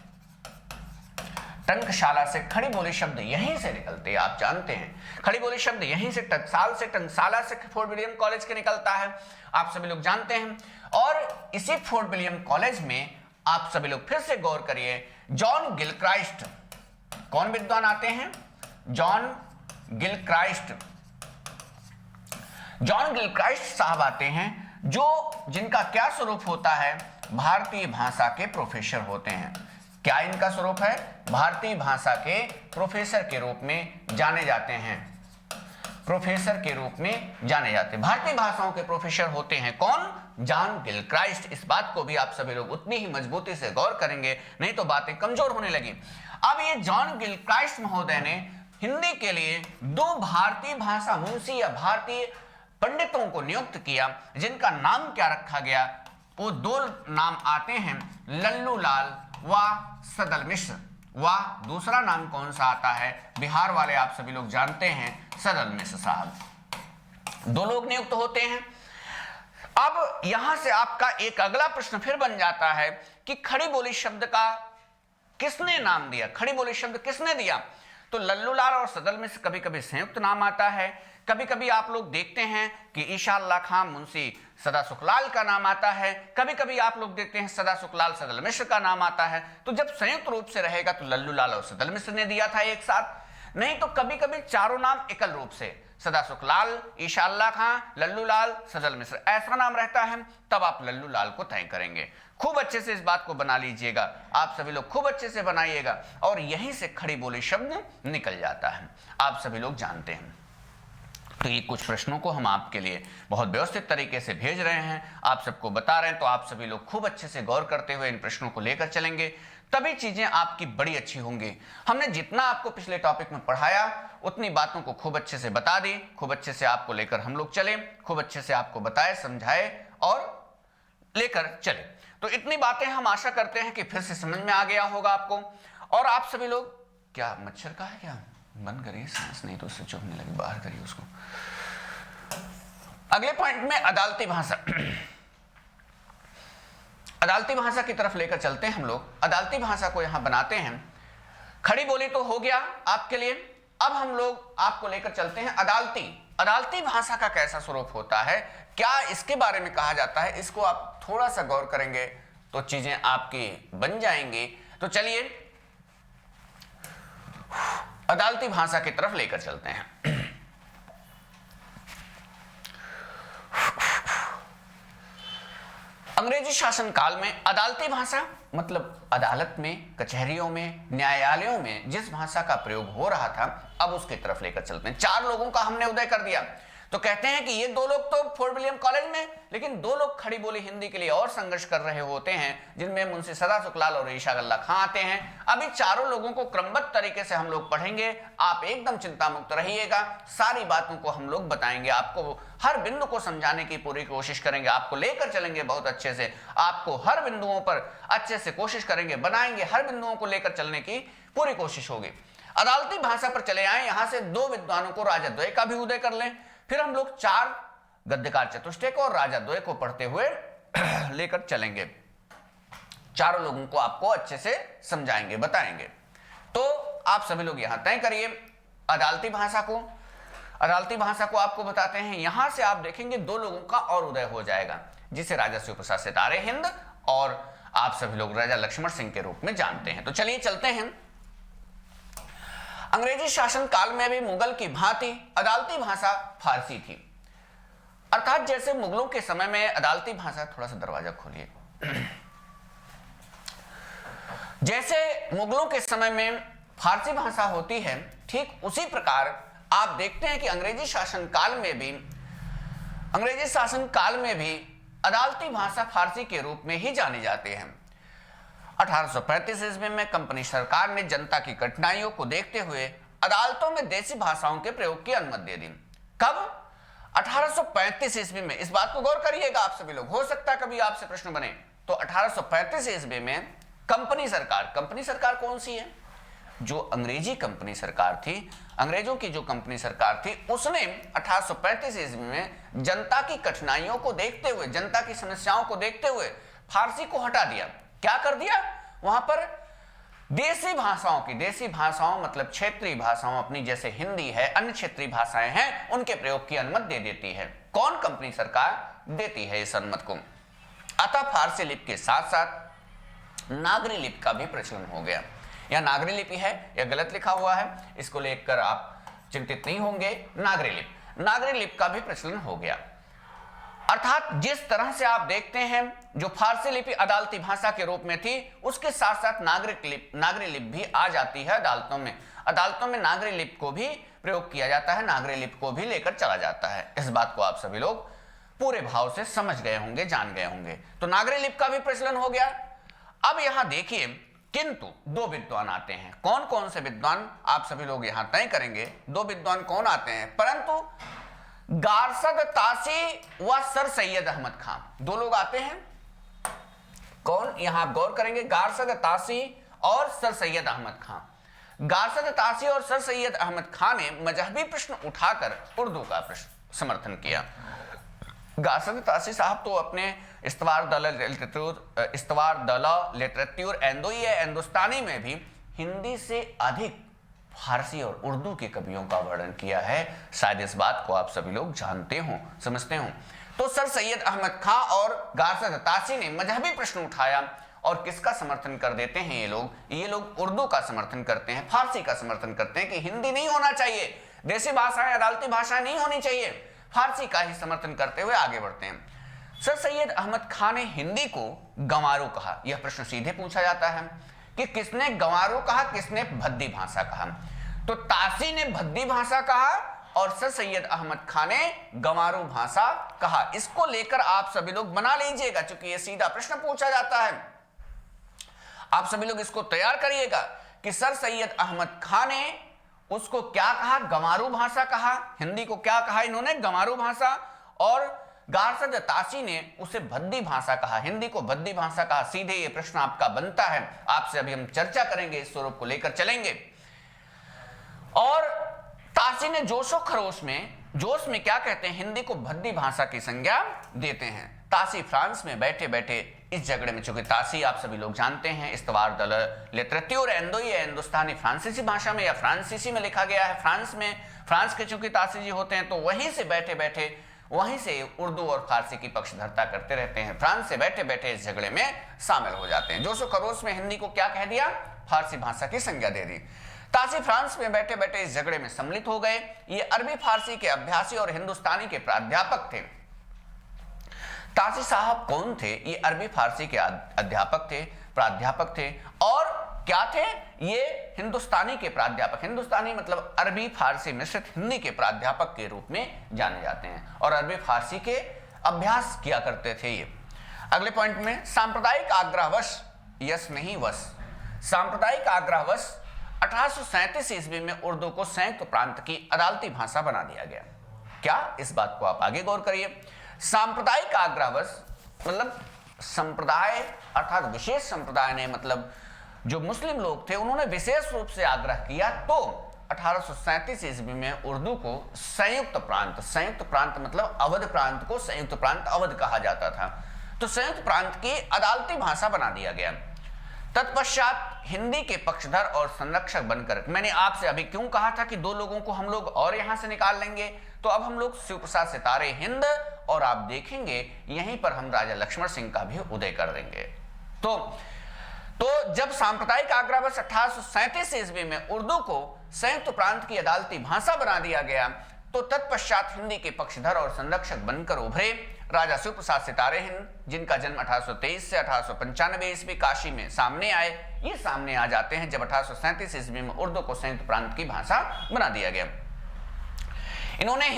टंकशाला से खड़ी बोली शब्द यहीं से निकलते हैं, आप जानते हैं। खड़ी बोली शब्द यहीं से, टकसाल से, टंकशाला से फोर्ट विलियम कॉलेज के निकलता है, आप सभी लोग जानते हैं। और इसी फोर्ट विलियम कॉलेज में आप सभी लोग फिर से गौर करिए, जॉन गिलक्राइस्ट, कौन विद्वान आते हैं, जॉन गिलक्राइस्ट साहब आते हैं, जिनका क्या स्वरूप होता है, भारतीय भाषा के प्रोफेसर होते हैं। क्या इनका स्वरूप है, भारतीय भाषा के प्रोफेसर के रूप में जाने जाते हैं, प्रोफेसर के रूप में जाने जाते हैं। भारतीय भाषाओं के प्रोफेसर होते हैं कौन, जॉन गिलक्राइस्ट। इस बात को भी आप सभी लोग उतनी ही मजबूती से गौर करेंगे, नहीं तो बातें कमजोर होने लगी। अब ये जॉन गिलक्राइस्ट महोदय ने हिंदी के लिए 2 भारतीय भाषा मुंशी या भारतीय पंडितों को नियुक्त किया, जिनका नाम क्या रखा गया, वो 2 नाम आते हैं, लल्लू लाल व सदल मिश्र। व दूसरा नाम कौन सा आता है, बिहार वाले आप सभी लोग जानते हैं, सदल मिश्र साहब। 2 लोग नियुक्त होते हैं। अब यहां से आपका एक अगला प्रश्न फिर बन जाता है कि खड़ी बोली शब्द का किसने नाम दिया, खड़ी बोली शब्द किसने दिया। तो लल्लूलाल और सदल मिश्र कभी कभी संयुक्त नाम आता है, कभी कभी आप लोग देखते हैं कि ईशा अल्लाह खां मुंशी सदा सुखलाल का नाम आता है, कभी कभी आप लोग देखते हैं सदा सुखलाल सदल मिश्र का नाम आता है। तो जब संयुक्त रूप से रहेगा तो लल्लूलाल और सदल मिश्र ने दिया था एक साथ, नहीं तो कभी कभी चारों नाम एकल रूप से, सदा सुखलाल, ईशा अल्लाह खां, लल्लूलाल, सदल मिश्र, ऐसा नाम रहता है, तब आप लल्लूलाल को तय करेंगे। खूब अच्छे से इस बात को बना लीजिएगा, आप सभी लोग खूब अच्छे से बनाइएगा, और यहीं से खड़ी बोली शब्द निकल जाता है, आप सभी लोग जानते हैं। तो ये कुछ प्रश्नों को हम आपके लिए बहुत व्यवस्थित तरीके से भेज रहे हैं, आप सबको बता रहे हैं, तो आप सभी लोग खूब अच्छे से गौर करते हुए इन प्रश्नों को लेकर चलेंगे, तभी चीजें आपकी बड़ी अच्छी होंगी। हमने जितना आपको पिछले टॉपिक में पढ़ाया उतनी बातों को खूब अच्छे से बता दी, खूब अच्छे से आपको लेकर हम लोग चले, खूब अच्छे से आपको बताए, समझाए और लेकर चले। तो इतनी बातें हम आशा करते हैं कि फिर से समझ में आ गया होगा आपको। और आप सभी लोग, क्या मच्छर का है, क्या बंद करिए सांस, नहीं तो उससे चुभने लगे, बाहर करिए उसको। अगले पॉइंट में अदालती भाषा, अदालती भाषा की तरफ लेकर चलते हैं हम लोग। अदालती भाषा को यहां बनाते हैं। खड़ी बोली तो हो गया आपके लिए, अब हम लोग आपको लेकर चलते हैं अदालती भाषा का कैसा स्वरूप होता है, क्या इसके बारे में कहा जाता है, इसको आप थोड़ा सा गौर करेंगे तो चीजें आपकी बन जाएंगी। तो चलिए अदालती भाषा की तरफ लेकर चलते हैं। अंग्रेजी शासन काल में अदालती भाषा मतलब अदालत में, कचहरियों में, न्यायालयों में जिस भाषा का प्रयोग हो रहा था, अब उसकी तरफ लेकर चलते हैं। 4 लोगों का हमने उदय कर दिया, तो कहते हैं कि ये 2 लोग तो फोर्ट विलियम कॉलेज में, लेकिन 2 लोग खड़ी बोली हिंदी के लिए और संघर्ष कर रहे होते हैं, जिनमें मुंशी सदा सुखलाल और ईशा अल्लाह खां आते हैं। अभी चारों लोगों को क्रमबद्ध तरीके से हम लोग पढ़ेंगे, आप एकदम चिंता मुक्त रहिएगा, सारी बातों को हम लोग बताएंगे, आपको हर बिंदु को समझाने की पूरी कोशिश करेंगे, आपको लेकर चलेंगे बहुत अच्छे से, आपको हर बिंदुओं पर अच्छे से कोशिश करेंगे, बनाएंगे, हर बिंदुओं को लेकर चलने की पूरी कोशिश होगी। अदालती भाषा पर चले आए, यहां से 2 विद्वानों को राजा द्वय का भी उदय कर लें, फिर हम लोग 4 गद्यकार चतुष्टय को और राजा द्वय को पढ़ते हुए लेकर चलेंगे। चारों लोगों को आपको अच्छे से समझाएंगे, बताएंगे। तो आप सभी लोग यहां तय करिए अदालती भाषा को। अदालती भाषा को आपको बताते हैं, यहां से आप देखेंगे 2 लोगों का और उदय हो जाएगा, जिसे राजा शिव प्रसाद सितारे हिंद और आप सभी लोग राजा लक्ष्मण सिंह के रूप में जानते हैं। तो चलिए चलते हैं अंग्रेजी शासन काल में भी मुगल की भांति अदालती भाषा फारसी थी। अर्थात जैसे मुगलों के समय में अदालती भाषा, थोड़ा सा दरवाजा खोलिए, जैसे मुगलों के समय में फारसी भाषा होती है, ठीक उसी प्रकार आप देखते हैं कि अंग्रेजी शासन काल में भी अदालती भाषा फारसी के रूप में ही जानी जाती है। 1835 ईस्वी में कंपनी सरकार ने जनता की कठिनाइयों को देखते हुए अदालतों में देसी भाषाओं के प्रयोग की अनुमति दे दी। कब? 1835 ईस्वी में। इस बात को गौर करिएगा आप सभी लोग, हो सकता है कभी आपसे प्रश्न बने। तो 1835 ईस्वी में कंपनी सरकार कौन सी है? जो अंग्रेजी कंपनी सरकार थी, अंग्रेजों की जो कंपनी सरकार थी, उसने 1835 ईस्वी में जनता की कठिनाइयों को देखते हुए, जनता की समस्याओं को देखते हुए फारसी को हटा दिया। क्या कर दिया? वहां पर देसी भाषाओं मतलब क्षेत्रीय भाषाओं अपनी, जैसे हिंदी है, अन्य क्षेत्रीय भाषाएं हैं, उनके प्रयोग की अनुमति दे देती है। कौन? कंपनी सरकार देती है इस अनुमति को। अतः फारसी लिपि के साथ साथ नागरी लिपि का भी प्रचलन हो गया। यह नागरी लिपि है, यह गलत लिखा हुआ है, इसको लेकर आप चिंतित नहीं होंगे। नागरी लिपि का भी प्रचलन हो गया। अर्थात जिस तरह से आप देखते हैं जो फारसी लिपि अदालती भाषा के रूप में थी, उसके साथ साथ नागरी लिपि भी आ जाती है अदालतों में नागरी लिपि को भी प्रयोग किया जाता है, नागरी लिपि को भी लेकर चला जाता है। इस बात को आप सभी लोग पूरे भाव से समझ गए होंगे, जान गए होंगे। तो नागरी लिपि का भी प्रचलन हो गया। अब यहां देखिए, किंतु दो विद्वान आते हैं। कौन कौन से विद्वान आप सभी लोग यहां तय करेंगे। दो विद्वान कौन आते हैं? परंतु गारसद तासी व सर सैयद अहमद खान, दो लोग आते हैं। कौन? यहां आप गौर करेंगे, गारसद तासी और सर सैयद अहमद खान। गारसद तासी और सर सैयद अहमद खान ने मजहबी प्रश्न उठाकर उर्दू का समर्थन किया। गारसद तासी साहब तो अपने इस्तवार दल लिटरेचर हिंदुस्तानी में भी हिंदी से अधिक फारसी और उर्दू के कवियों का वर्णन किया है। शायद इस बात को आप सभी लोग जानते हो, समझते हो। तो सर सैयद अहमद खां और गारसद तासी ने मजहबी प्रश्न उठाया और किसका समर्थन कर देते हैं ये लोग उर्दू का समर्थन करते हैं, फारसी का समर्थन करते हैं कि हिंदी नहीं होना चाहिए, देसी भाषाएं, अदालती भाषाएं नहीं होनी चाहिए, फारसी का ही समर्थन करते हुए आगे बढ़ते हैं। सर सैयद अहमद खान ने हिंदी को गंवारू कहा। यह प्रश्न सीधे पूछा जाता है कि किसने गंवारू कहा, किसने भद्दी भाषा कहा। तो तासी ने भद्दी भाषा कहा और सर सैयद अहमद खान ने गंवारू भाषा कहा। इसको लेकर आप सभी लोग बना लीजिएगा, क्योंकि यह सीधा प्रश्न पूछा जाता है। आप सभी लोग इसको तैयार करिएगा कि सर सैयद अहमद खान ने उसको क्या कहा? गंवारू भाषा कहा। हिंदी को क्या कहा इन्होंने? गंवारू भाषा। और गारसद तासी ने उसे भद्दी भाषा कहा, हिंदी को भद्दी भाषा कहा। सीधे ये प्रश्न आपका बनता है, आपसे अभी हम चर्चा करेंगे, इस स्वरूप को लेकर चलेंगे। और तासी ने जोश में क्या कहते हैं? हिंदी को भद्दी भाषा की संज्ञा देते हैं। तासी फ्रांस में बैठे बैठे इस झगड़े में, चूंकि तासी आप सभी लोग जानते हैं इस्तवार दल लिटरेचर हिंदुस्तानी फ्रांसीसी भाषा में या फ्रांसीसी में लिखा गया है। फ्रांस के चूंकि तासी जी होते हैं, तो वहीं से बैठे बैठे वहीं से उर्दू और फारसी की पक्षधरता करते रहते हैं। फ्रांस से बैठे बैठे इस झगड़े में शामिल हो जाते हैं। जोशो खरोश में हिंदी को क्या कह दिया? फारसी भाषा की संज्ञा दे दी। तासी फ्रांस में बैठे बैठे इस झगड़े में सम्मिलित हो गए। ये अरबी फारसी के अभ्यासी और हिंदुस्तानी के प्राध्यापक थे। तासी साहब कौन थे? ये अरबी फारसी के अध्यापक थे, प्राध्यापक थे। और क्या थे? ये हिंदुस्तानी के प्राध्यापक, हिंदुस्तानी मतलब अरबी फारसी मिश्रित हिंदी के प्राध्यापक के रूप में जाने जाते हैं और अरबी फारसी के अभ्यास किया करते थे ये। अगले पॉइंट में सांप्रदायिक आग्रहवश, यस नहीं वश, सांप्रदायिक आग्रहवश 1837 ईस्वी में उर्दू को संयुक्त प्रांत की अदालती भाषा बना दिया गया। क्या? इस बात को आप आगे गौर करिए। सांप्रदायिक आग्रहवश मतलब संप्रदाय अर्थात विशेष संप्रदाय ने, मतलब जो मुस्लिम लोग थे, उन्होंने विशेष रूप से आग्रह किया, तो 1837 ईस्वी में उर्दू को संयुक्त प्रांत मतलब अवध प्रांत को संयुक्त प्रांत अवध कहा जाता था, तो संयुक्त प्रांत की अदालती भाषा बना दिया गया। तत्पश्चात हिंदी के पक्षधर और संरक्षक बनकर, मैंने आपसे अभी क्यों कहा था कि दो लोगों को हम लोग और यहां से निकाल लेंगे, तो अब हम लोग शिव प्रसाद सितारे हिंद और आप देखेंगे यहीं पर हम राजा लक्ष्मण सिंह का भी उदय कर देंगे। तो जब सांप्रदायिक आग्रहवश 1837 ईस्वी में उर्दू को संयुक्त प्रांत की अदालती भाषा बना दिया गया, तो तत्पश्चात हिंदी के पक्षधर और संरक्षक बनकर उभरे राजा शिव प्रसाद सितारे हिंद, जिनका जन्म 1823 से 1895 ईस्वी काशी में सामने आए। ये सामने आ जाते हैं जब 1837 ईस्वी में उर्दू को संयुक्त प्रांत की भाषा बना दिया गया। इन्होंने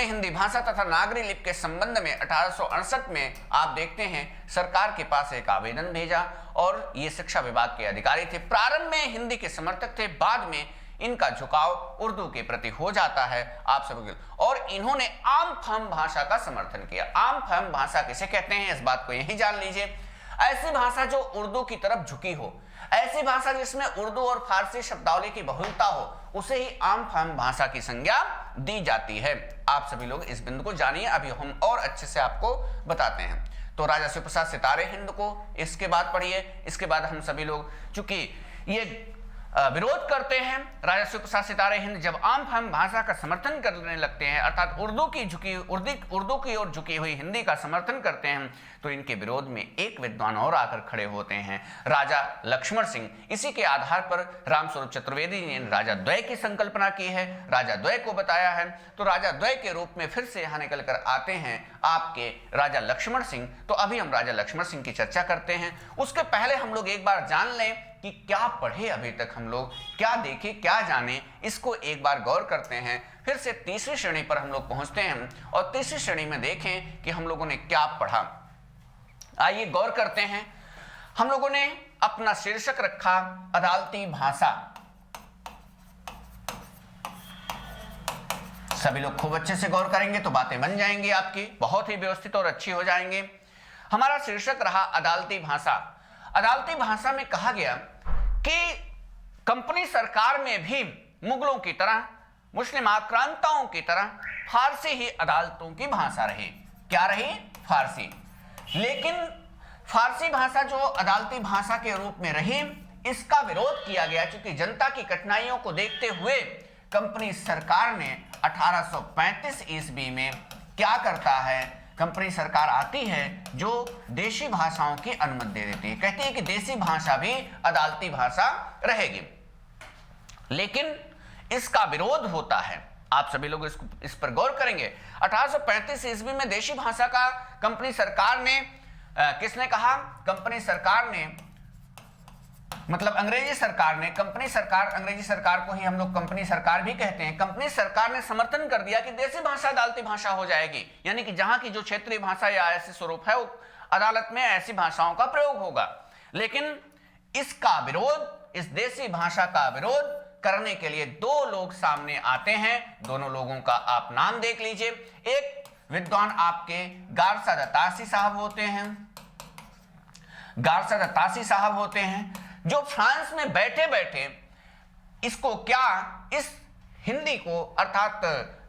हिंदी भाषा तथा नागरी लिपि के संबंध में 1868 में आप देखते हैं सरकार के पास एक आवेदन भेजा, और ये शिक्षा विभाग के अधिकारी थे। प्रारंभ में हिंदी के समर्थक थे, बाद में इनका झुकाव उर्दू के प्रति हो जाता है आप सभी, और इन्होंने आम फहम भाषा का समर्थन किया। आम फहम भाषा किसे कहते हैं, इस बात को यही जान लीजिए। ऐसी भाषा जो उर्दू की तरफ झुकी हो, ऐसी भाषा जिसमें उर्दू और फारसी शब्दावली की बहुलता हो, उसे ही आम फहम भाषा की संज्ञा दी जाती है। आप सभी लोग इस बिंदु को जानिए, अभी हम और अच्छे से आपको बताते हैं। तो राजा शिव प्रसाद सितारे हिंद को इसके बाद पढ़िए। इसके बाद हम सभी लोग, चूंकि ये विरोध करते हैं, राजा शिव प्रसाद सितारे हिंद जब आम फहम भाषा का समर्थन करने लगते हैं, अर्थात उर्दू की ओर झुकी हुई हिंदी का समर्थन करते हैं, तो इनके विरोध में एक विद्वान और आकर खड़े होते हैं, राजा लक्ष्मण सिंह। इसी के आधार पर रामस्वरूप चतुर्वेदी ने राजा द्वय की संकल्पना की है, राजा द्वय को बताया है। तो राजा द्वय के रूप में फिर से यहाँ निकल कर आते हैं आपके राजा लक्ष्मण सिंह। तो अभी हम राजा लक्ष्मण सिंह की चर्चा करते हैं। उसके पहले हम लोग एक बार जान लें कि क्या पढ़े अभी तक हम लोग, क्या देखे, क्या जाने, इसको एक बार गौर करते हैं। फिर से तीसरी श्रेणी पर हम लोग पहुंचते हैं, और तीसरी श्रेणी में देखें कि हम लोगों ने क्या पढ़ा। आइए गौर करते हैं। हम लोगों ने अपना शीर्षक रखा अदालती भाषा। सभी लोग खूब अच्छे से गौर करेंगे तो बातें बन जाएंगी आपकी, बहुत ही व्यवस्थित और अच्छी हो जाएंगे। हमारा शीर्षक रहा अदालती भाषा। अदालती भाषा में कहा गया कि कंपनी सरकार में भी मुगलों की तरह, मुस्लिम आक्रांताओं की तरह फारसी ही अदालतों की भाषा रही। क्या रही? फारसी। लेकिन फारसी भाषा जो अदालती भाषा के रूप में रही, इसका विरोध किया गया, क्योंकि जनता की कठिनाइयों को देखते हुए कंपनी सरकार ने 1835 ईस्वी में क्या करता है, कंपनी सरकार आती है जो देशी भाषाओं की अनुमति दे देती है, कहती है कि देशी भाषा भी अदालती भाषा रहेगी। लेकिन इसका विरोध होता है। आप सभी लोग इस पर गौर करेंगे। 1835 ईस्वी में देशी भाषा का कंपनी सरकार ने किसने कहा? कंपनी सरकार ने, मतलब अंग्रेजी सरकार ने, अंग्रेजी सरकार को ही हम लोग कंपनी सरकार भी कहते हैं। कंपनी सरकार ने समर्थन कर दिया कि देशी भाषा अदालती भाषा हो जाएगी, यानी कि जहां की जो क्षेत्रीय भाषा या ऐसे स्वरूप है, वो अदालत में ऐसी भाषाओं का प्रयोग होगा। लेकिन इसका विरोध, इस देशी भाषा का विरोध करने के लिए दो लोग सामने आते हैं। दोनों लोगों का आप नाम देख लीजिए। एक विद्वान आपके गारसा दत्तासी साहब होते हैं, गारसा दत्तासी साहब होते हैं, जो फ्रांस में बैठे बैठे इसको क्या, इस हिंदी को, अर्थात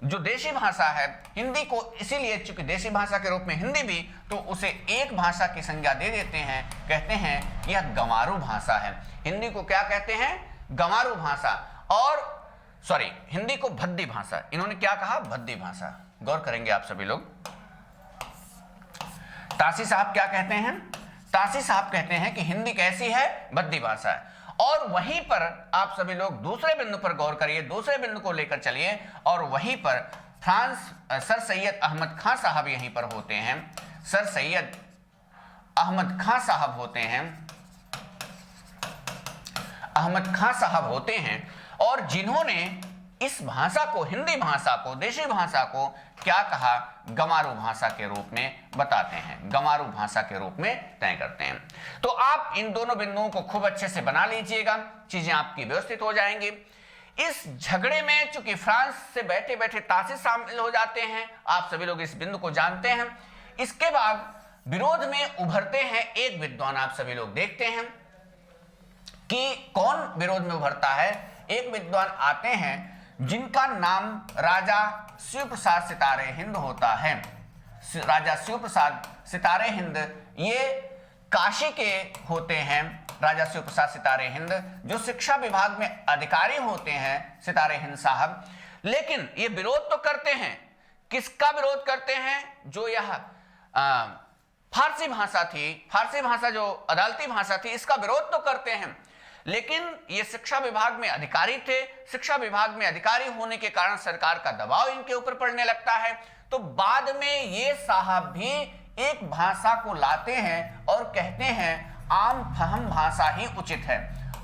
जो देशी भाषा है हिंदी को, इसीलिए चूंकि देशी भाषा के रूप में हिंदी भी, तो उसे एक भाषा की संज्ञा दे देते हैं, कहते हैं यह गंवारू भाषा है। हिंदी को क्या कहते हैं? गंवारू भाषा। और सॉरी, हिंदी को भद्दी भाषा। इन्होंने क्या कहा? भद्दी भाषा। गौर करेंगे आप सभी लोग। तासी साहब क्या कहते हैं? तासी साहब कहते हैं कि हिंदी कैसी है? भद्दी भाषा है। और वहीं पर आप सभी लोग दूसरे बिंदु पर गौर करिए, दूसरे बिंदु को लेकर चलिए, और वहीं पर फ्रांस सर सैयद अहमद खां साहब यहीं पर होते हैं। सर सैयद अहमद खां साहब होते हैं, अहमद खां साहब होते हैं, और जिन्होंने इस भाषा को, हिंदी भाषा को, देशी भाषा को क्या कहा? गंवारू भाषा के रूप में बताते हैं, गंवारू भाषा के रूप में तय करते हैं। तो आप इन दोनों बिंदुओं को खूब अच्छे से बना लीजिएगा, चीजें आपकी व्यवस्थित हो जाएंगी। इस झगड़े में चूंकि फ्रांस से बैठे बैठे तासी शामिल हो जाते हैं, आप सभी लोग इस बिंदु को जानते हैं। इसके बाद विरोध में उभरते हैं एक विद्वान, आप सभी लोग देखते हैं कि कौन विरोध में उभरता है। एक विद्वान आते हैं जिनका नाम राजा शिव प्रसाद सितारे हिंद होता है। राजा शिव प्रसाद सितारे हिंद ये काशी के होते हैं। राजा शिव प्रसाद सितारे हिंद जो शिक्षा विभाग में अधिकारी होते हैं, सितारे हिंद साहब। लेकिन ये विरोध तो करते हैं, किसका विरोध करते हैं? जो यह फारसी भाषा थी, फारसी भाषा जो अदालती भाषा थी, इसका विरोध तो करते हैं। लेकिन ये शिक्षा विभाग में अधिकारी थे, शिक्षा विभाग में अधिकारी होने के कारण सरकार का दबाव इनके ऊपर पड़ने लगता है। तो बाद में ये साहब भी एक भाषा को लाते हैं और कहते हैं आम फहम भाषा ही उचित है।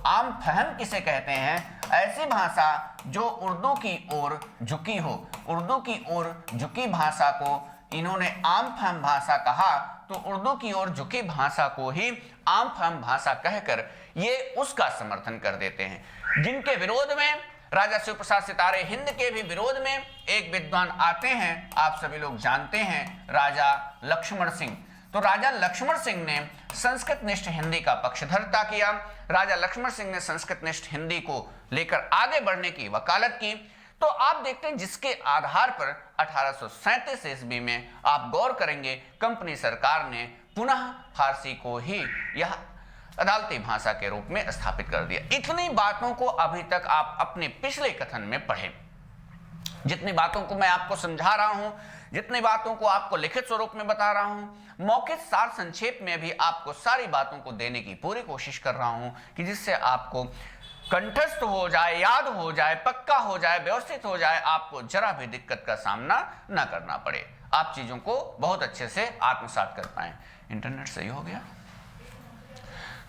आम फहम किसे कहते हैं? ऐसी भाषा जो उर्दू की ओर झुकी हो। उर्दू की ओर झुकी भाषा को इन्होंने आम फहम भाषा कहा, तो उर्दू की ओर झुकी भाषा को ही आम फहम भाषा कहकर ये उसका समर्थन कर देते हैं। जिनके विरोध में, राजा शिव प्रसाद सितारे हिंद के भी विरोध में एक विद्वान आते हैं, आप सभी लोग जानते हैं, राजा लक्ष्मण सिंह। तो राजा लक्ष्मण सिंह ने संस्कृत निष्ठ हिंदी का पक्षधरता किया। राजा लक्ष्मण सिंह ने संस्कृत निष्ठ हिंदी को लेकर आगे बढ़ने की वकालत की। तो आप देखते हैं जिसके आधार पर 1837 ईस्वी में आप गौर करेंगे कंपनी सरकार ने पुनः फारसी को ही यह अदालती भाषा के रूप में स्थापित कर दिया। इतनी बातों को अभी तक आप अपने पिछले कथन में पढ़ें। जितनी बातों को मैं आपको समझा रहा हूं, जितनी बातों को आपको लिखित स्वरूप में बता रहा हूं, मौखिक सार संक्षेप में भी आपको सारी बातों को देने की पूरी कोशिश कर रहा हूं कि जिससे आपको कंठस्थ हो जाए, याद हो जाए, पक्का हो जाए, व्यवस्थित हो जाए, आपको जरा भी दिक्कत का सामना न करना पड़े, आप चीजों को बहुत अच्छे से आत्मसात कर पाए। इंटरनेट सही हो गया?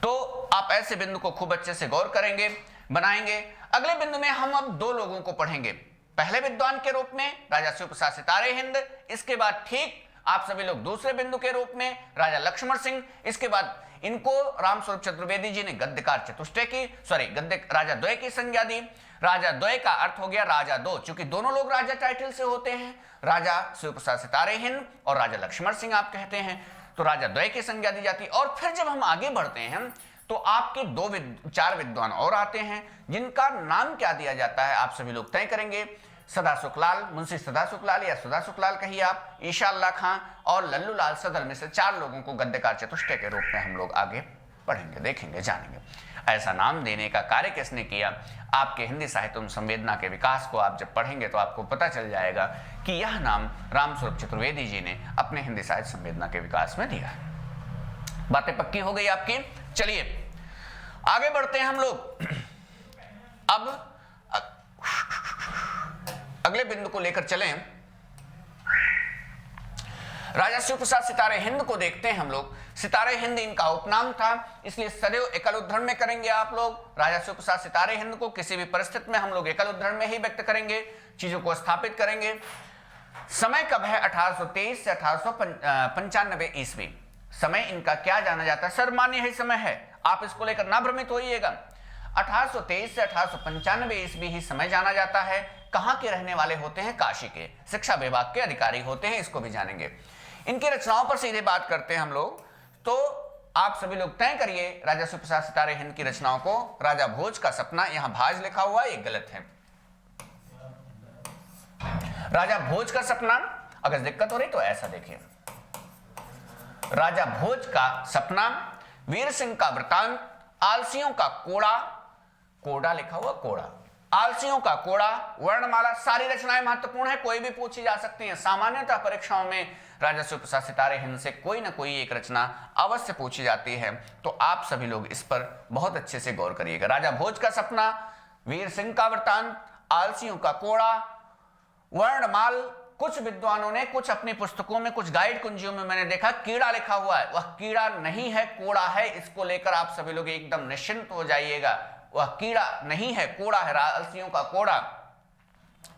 तो आप ऐसे बिंदु को खूब अच्छे से गौर करेंगे, बनाएंगे। अगले बिंदु में हम अब दो लोगों को पढ़ेंगे। पहले विद्वान के रूप में राजा शिव प्रसाद सितारे हिंद, इसके बाद ठीक आप सभी लोग दूसरे बिंदु के रूप में राजा लक्ष्मण सिंह, इसके बाद इनको रामस्वरूप चतुर्वेदी जी ने गद्यकार चतुष्टय की, गद्य राजा द्वय की संज्ञा दी। राजा द्वय का अर्थ हो गया राजा दो, क्योंकि दोनों लोग राजा टाइटल से होते हैं, राजा शिव प्रसाद सितारे हिंद और राजा लक्ष्मण सिंह आप कहते हैं, तो राजा द्वय की संज्ञा दी जाती है। और फिर जब हम आगे बढ़ते हैं तो आपके चार विद्वान और आते हैं, जिनका नाम क्या दिया जाता है आप सभी लोग तय करेंगे। सदा सुखलाल, मुंशी सदा सुखलाल या सदा सुखलाल कहिए आप, ईशा अल्लाह खां और लल्लू लाल सदर में से चार लोगों को गद्यकार चतुष्टय के रूप में हम लोग आगे पढ़ेंगे, देखेंगे, जानेंगे। ऐसा नाम देने का कार्य किसने किया? आपके हिंदी साहित्य संवेदना के विकास को आप जब पढ़ेंगे तो आपको पता चल जाएगा कि यह नाम रामस्वरूप चतुर्वेदी जी ने अपने हिंदी साहित्य संवेदना के विकास में दिया है। बातें पक्की हो गई आपकी? चलिए आगे बढ़ते हैं हम लोग। अब अगले बिंदु को लेकर चलें। राजा शिव प्रसाद सितारे हिंद को देखते हैं हम लोग। सितारे हिंद इनका उपनाम था, इसलिए सदैव एकल उद्धरण में करेंगे आप लोग। राजा शिव प्रसाद सितारे हिंद को किसी भी परिस्थिति में हम लोग एकल उद्धरण में ही व्यक्त करेंगे, चीजों को स्थापित करेंगे। समय कब है? 1823 से 1895 ईस्वी। समय इनका क्या जाना जाता है? सर्वमान्य ही समय है, आप इसको लेकर ना भ्रमित होइएगा। 1823 से 1895 ईस्वी ही समय जाना जाता है। कहां के रहने वाले होते हैं? काशी के, शिक्षा विभाग के अधिकारी होते हैं, इसको भी जानेंगे। इनकी रचनाओं पर सीधे बात करते हैं हम लोग। तो आप सभी लोग तय करिए राजा शिव प्रसाद सितारे हिंद की रचनाओं को। राजा भोज का सपना, यहां भाज लिखा हुआ है, ये गलत है। राजा भोज का सपना, अगर दिक्कत हो रही तो ऐसा देखिए, राजा भोज का सपना, वीर सिंह का वृतांत, आलसियों का कोड़ा, कोड़ा लिखा हुआ, कोड़ा, आलसियों का कोड़ा, वर्णमाला, सारी रचनाएं महत्वपूर्ण है, कोई भी पूछी जा सकती है। सामान्यतः परीक्षाओं में राजा शिव प्रसाद सितारे हिंद से कोई ना कोई एक रचना अवश्य पूछी जाती है, तो आप सभी लोग इस पर बहुत अच्छे से गौर करिएगा। राजा भोज का सपना, वीर सिंह का वृतांत, आलसियों का कोड़ा, वर्णमाल। कुछ विद्वानों ने, कुछ अपनी पुस्तकों में, कुछ गाइड कुंजियों में मैंने देखा कीड़ा लिखा हुआ है, वह कीड़ा नहीं है, कोड़ा है। इसको लेकर आप सभी लोग एकदम निश्चिंत हो जाइएगा, वह कीड़ा नहीं है, कोड़ा है, आलसियों का कोड़ा।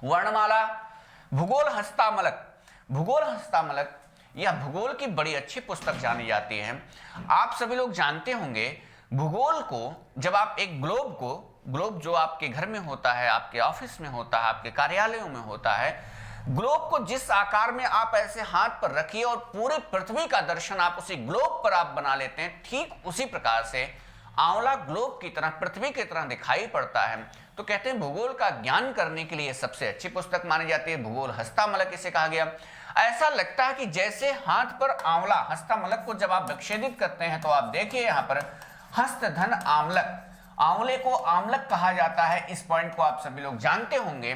वर्णमाला, भूगोल हस्तामलक, भूगोल हस्तामलक, यह भूगोल की बड़ी अच्छी पुस्तक जानी जाती है। आप सभी लोग जानते होंगे भूगोल को, जब आप एक ग्लोब को, ग्लोब जो आपके घर में होता है, आपके ऑफिस में होता है, आपके कार्यालयों में होता है, ग्लोब को जिस आकार में आप ऐसे हाथ पर रखिए और पूरी पृथ्वी का दर्शन आप उसी ग्लोब पर आप बना लेते हैं, ठीक उसी प्रकार से आंवला ग्लोब की तरह, पृथ्वी की तरह दिखाई पड़ता है। तो कहते हैं भूगोल का ज्ञान करने के लिए सबसे अच्छी पुस्तक मानी जाती है भूगोल हस्तामलक, इसे कहा गया। ऐसा लगता है कि जैसे हाथ पर आंवला, हस्तामलक को जब आप विक्षेदित करते हैं तो आप देखिए यहां पर हस्त धन आंवलक, आंवले को आंवलक कहा जाता है, इस पॉइंट को आप सभी लोग जानते होंगे।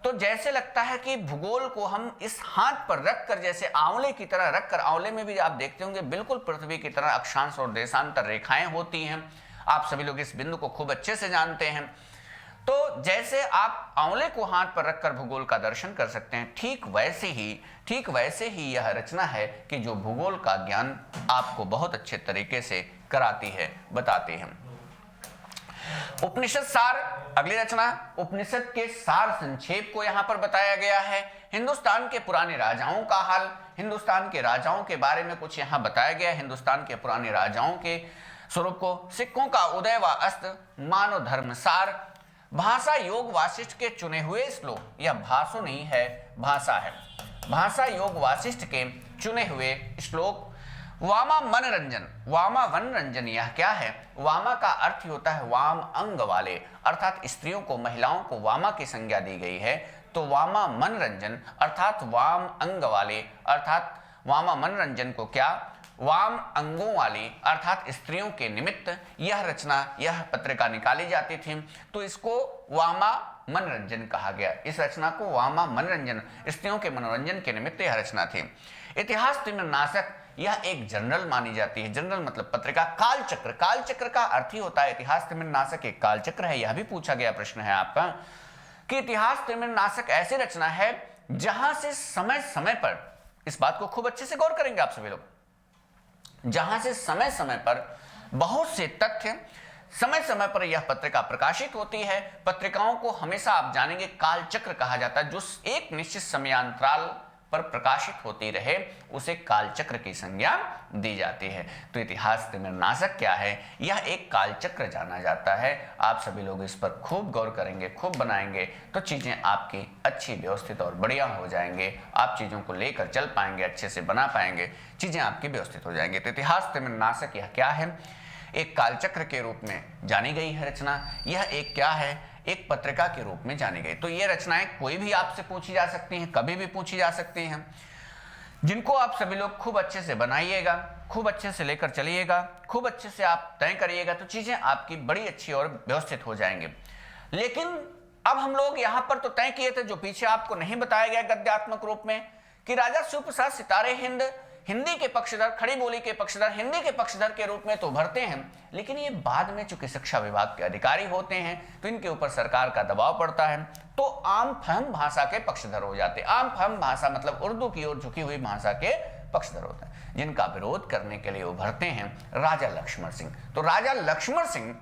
तो जैसे लगता है कि भूगोल को हम इस हाथ पर रखकर, जैसे आंवले की तरह रखकर, आंवले में भी आप देखते होंगे बिल्कुल पृथ्वी की तरह अक्षांश और देशांतर रेखाएं होती हैं, आप सभी लोग इस बिंदु को खूब अच्छे से जानते हैं। तो जैसे आप आंवले को हाथ पर रखकर भूगोल का दर्शन कर सकते हैं, ठीक वैसे ही यह रचना है कि जो भूगोल का ज्ञान आपको बहुत अच्छे तरीके से कराती है, बताती है। उपनिषद सार, अगली रचना, उपनिषद के सार संक्षेप को यहां पर बताया गया है। हिंदुस्तान के पुराने राजाओं का हाल, हिंदुस्तान के राजाओं के बारे में कुछ यहां बताया गया है। हिंदुस्तान के पुराने राजाओं के स्वरूप को, सिक्कों का उदय व अस्त, मानव धर्म सार, भाषा योग वासिष्ठ के चुने हुए श्लोक, यह भाषो नहीं है, भाषा है, भाषा योग वासिष्ठ के चुने हुए श्लोक, वामा मनरंजन, वामा वनरंजन, यह क्या है? वामा का अर्थ होता है वाम अंग वाले, अर्थात स्त्रियों को, महिलाओं को वामा की संज्ञा दी गई है। तो वामा मनरंजन अर्थात वाम अंग वाले, अर्थात वामा मनरंजन को क्या? वाम अंगों वाली अर्थात स्त्रियों के निमित्त यह रचना, यह पत्रिका निकाली जाती थी। तो इसको वामा मनोरंजन कहा गया। इस रचना को वामा मनोरंजन, स्त्रियों के मनोरंजन के निमित्त यह रचना थी। इतिहास तिमिरनाशक, यह एक जनरल मानी जाती है। जनरल मतलब पत्रिका। कालचक्र, कालचक्र का अर्थ ही होता है इतिहास तिमिरनाशक एक कालचक्र है। यह भी पूछा गया प्रश्न है आपका कि इतिहास तिमिरनाशक ऐसी रचना है जहां से समय समय पर, इस बात को खूब अच्छे से गौर करेंगे आप सभी लोग, जहां से समय समय पर बहुत से तथ्य समय समय पर यह पत्रिका प्रकाशित होती है। पत्रिकाओं को हमेशा आप जानेंगे कालचक्र कहा जाता है। जो एक निश्चित समयांतराल पर प्रकाशित होती रहे उसे कालचक्र की संज्ञा दी जाती है। तो इतिहास तिमिरनाशक क्या है? यह एक कालचक्र जाना जाता है। आप सभी लोग इस पर खूब गौर करेंगे, खूब बनाएंगे तो चीजें आपकी अच्छी व्यवस्थित और बढ़िया हो जाएंगे। आप चीजों को लेकर चल पाएंगे, अच्छे से बना पाएंगे, चीजें आपकी व्यवस्थित हो जाएंगे। तो इतिहास तिमिरनाशक यह क्या है? एक कालचक्र के रूप में जानी गई है रचना। यह एक क्या है? एक पत्रिका के रूप में जानी गई। तो ये रचनाएं कोई भी आपसे पूछी जा सकती हैं, कभी भी पूछी जा सकती हैं, जिनको आप सभी लोग खूब अच्छे से बनाइएगा, खूब अच्छे से लेकर चलिएगा, खूब अच्छे से आप तय करिएगा तो चीजें आपकी बड़ी अच्छी और व्यवस्थित हो जाएंगे। लेकिन अब हम लोग यहां पर तो तय किए थे, जो पीछे आपको नहीं बताया गया गद्यात्मक रूप में, कि राजा शिवप्रसाद सितारे हिंद हिंदी के पक्षधर, खड़ी बोली के पक्षधर, हिंदी के पक्षधर के रूप में तो उभरते हैं, लेकिन ये बाद में चूंकि शिक्षा विभाग के अधिकारी होते हैं तो इनके ऊपर सरकार का दबाव पड़ता है, तो आम फहम भाषा के पक्षधर हो जाते हैं। आम फहम भाषा मतलब उर्दू की ओर झुकी हुई भाषा के पक्षधर होते हैं, जिनका विरोध करने के लिए उभरते हैं राजा लक्ष्मण सिंह। तो राजा लक्ष्मण सिंह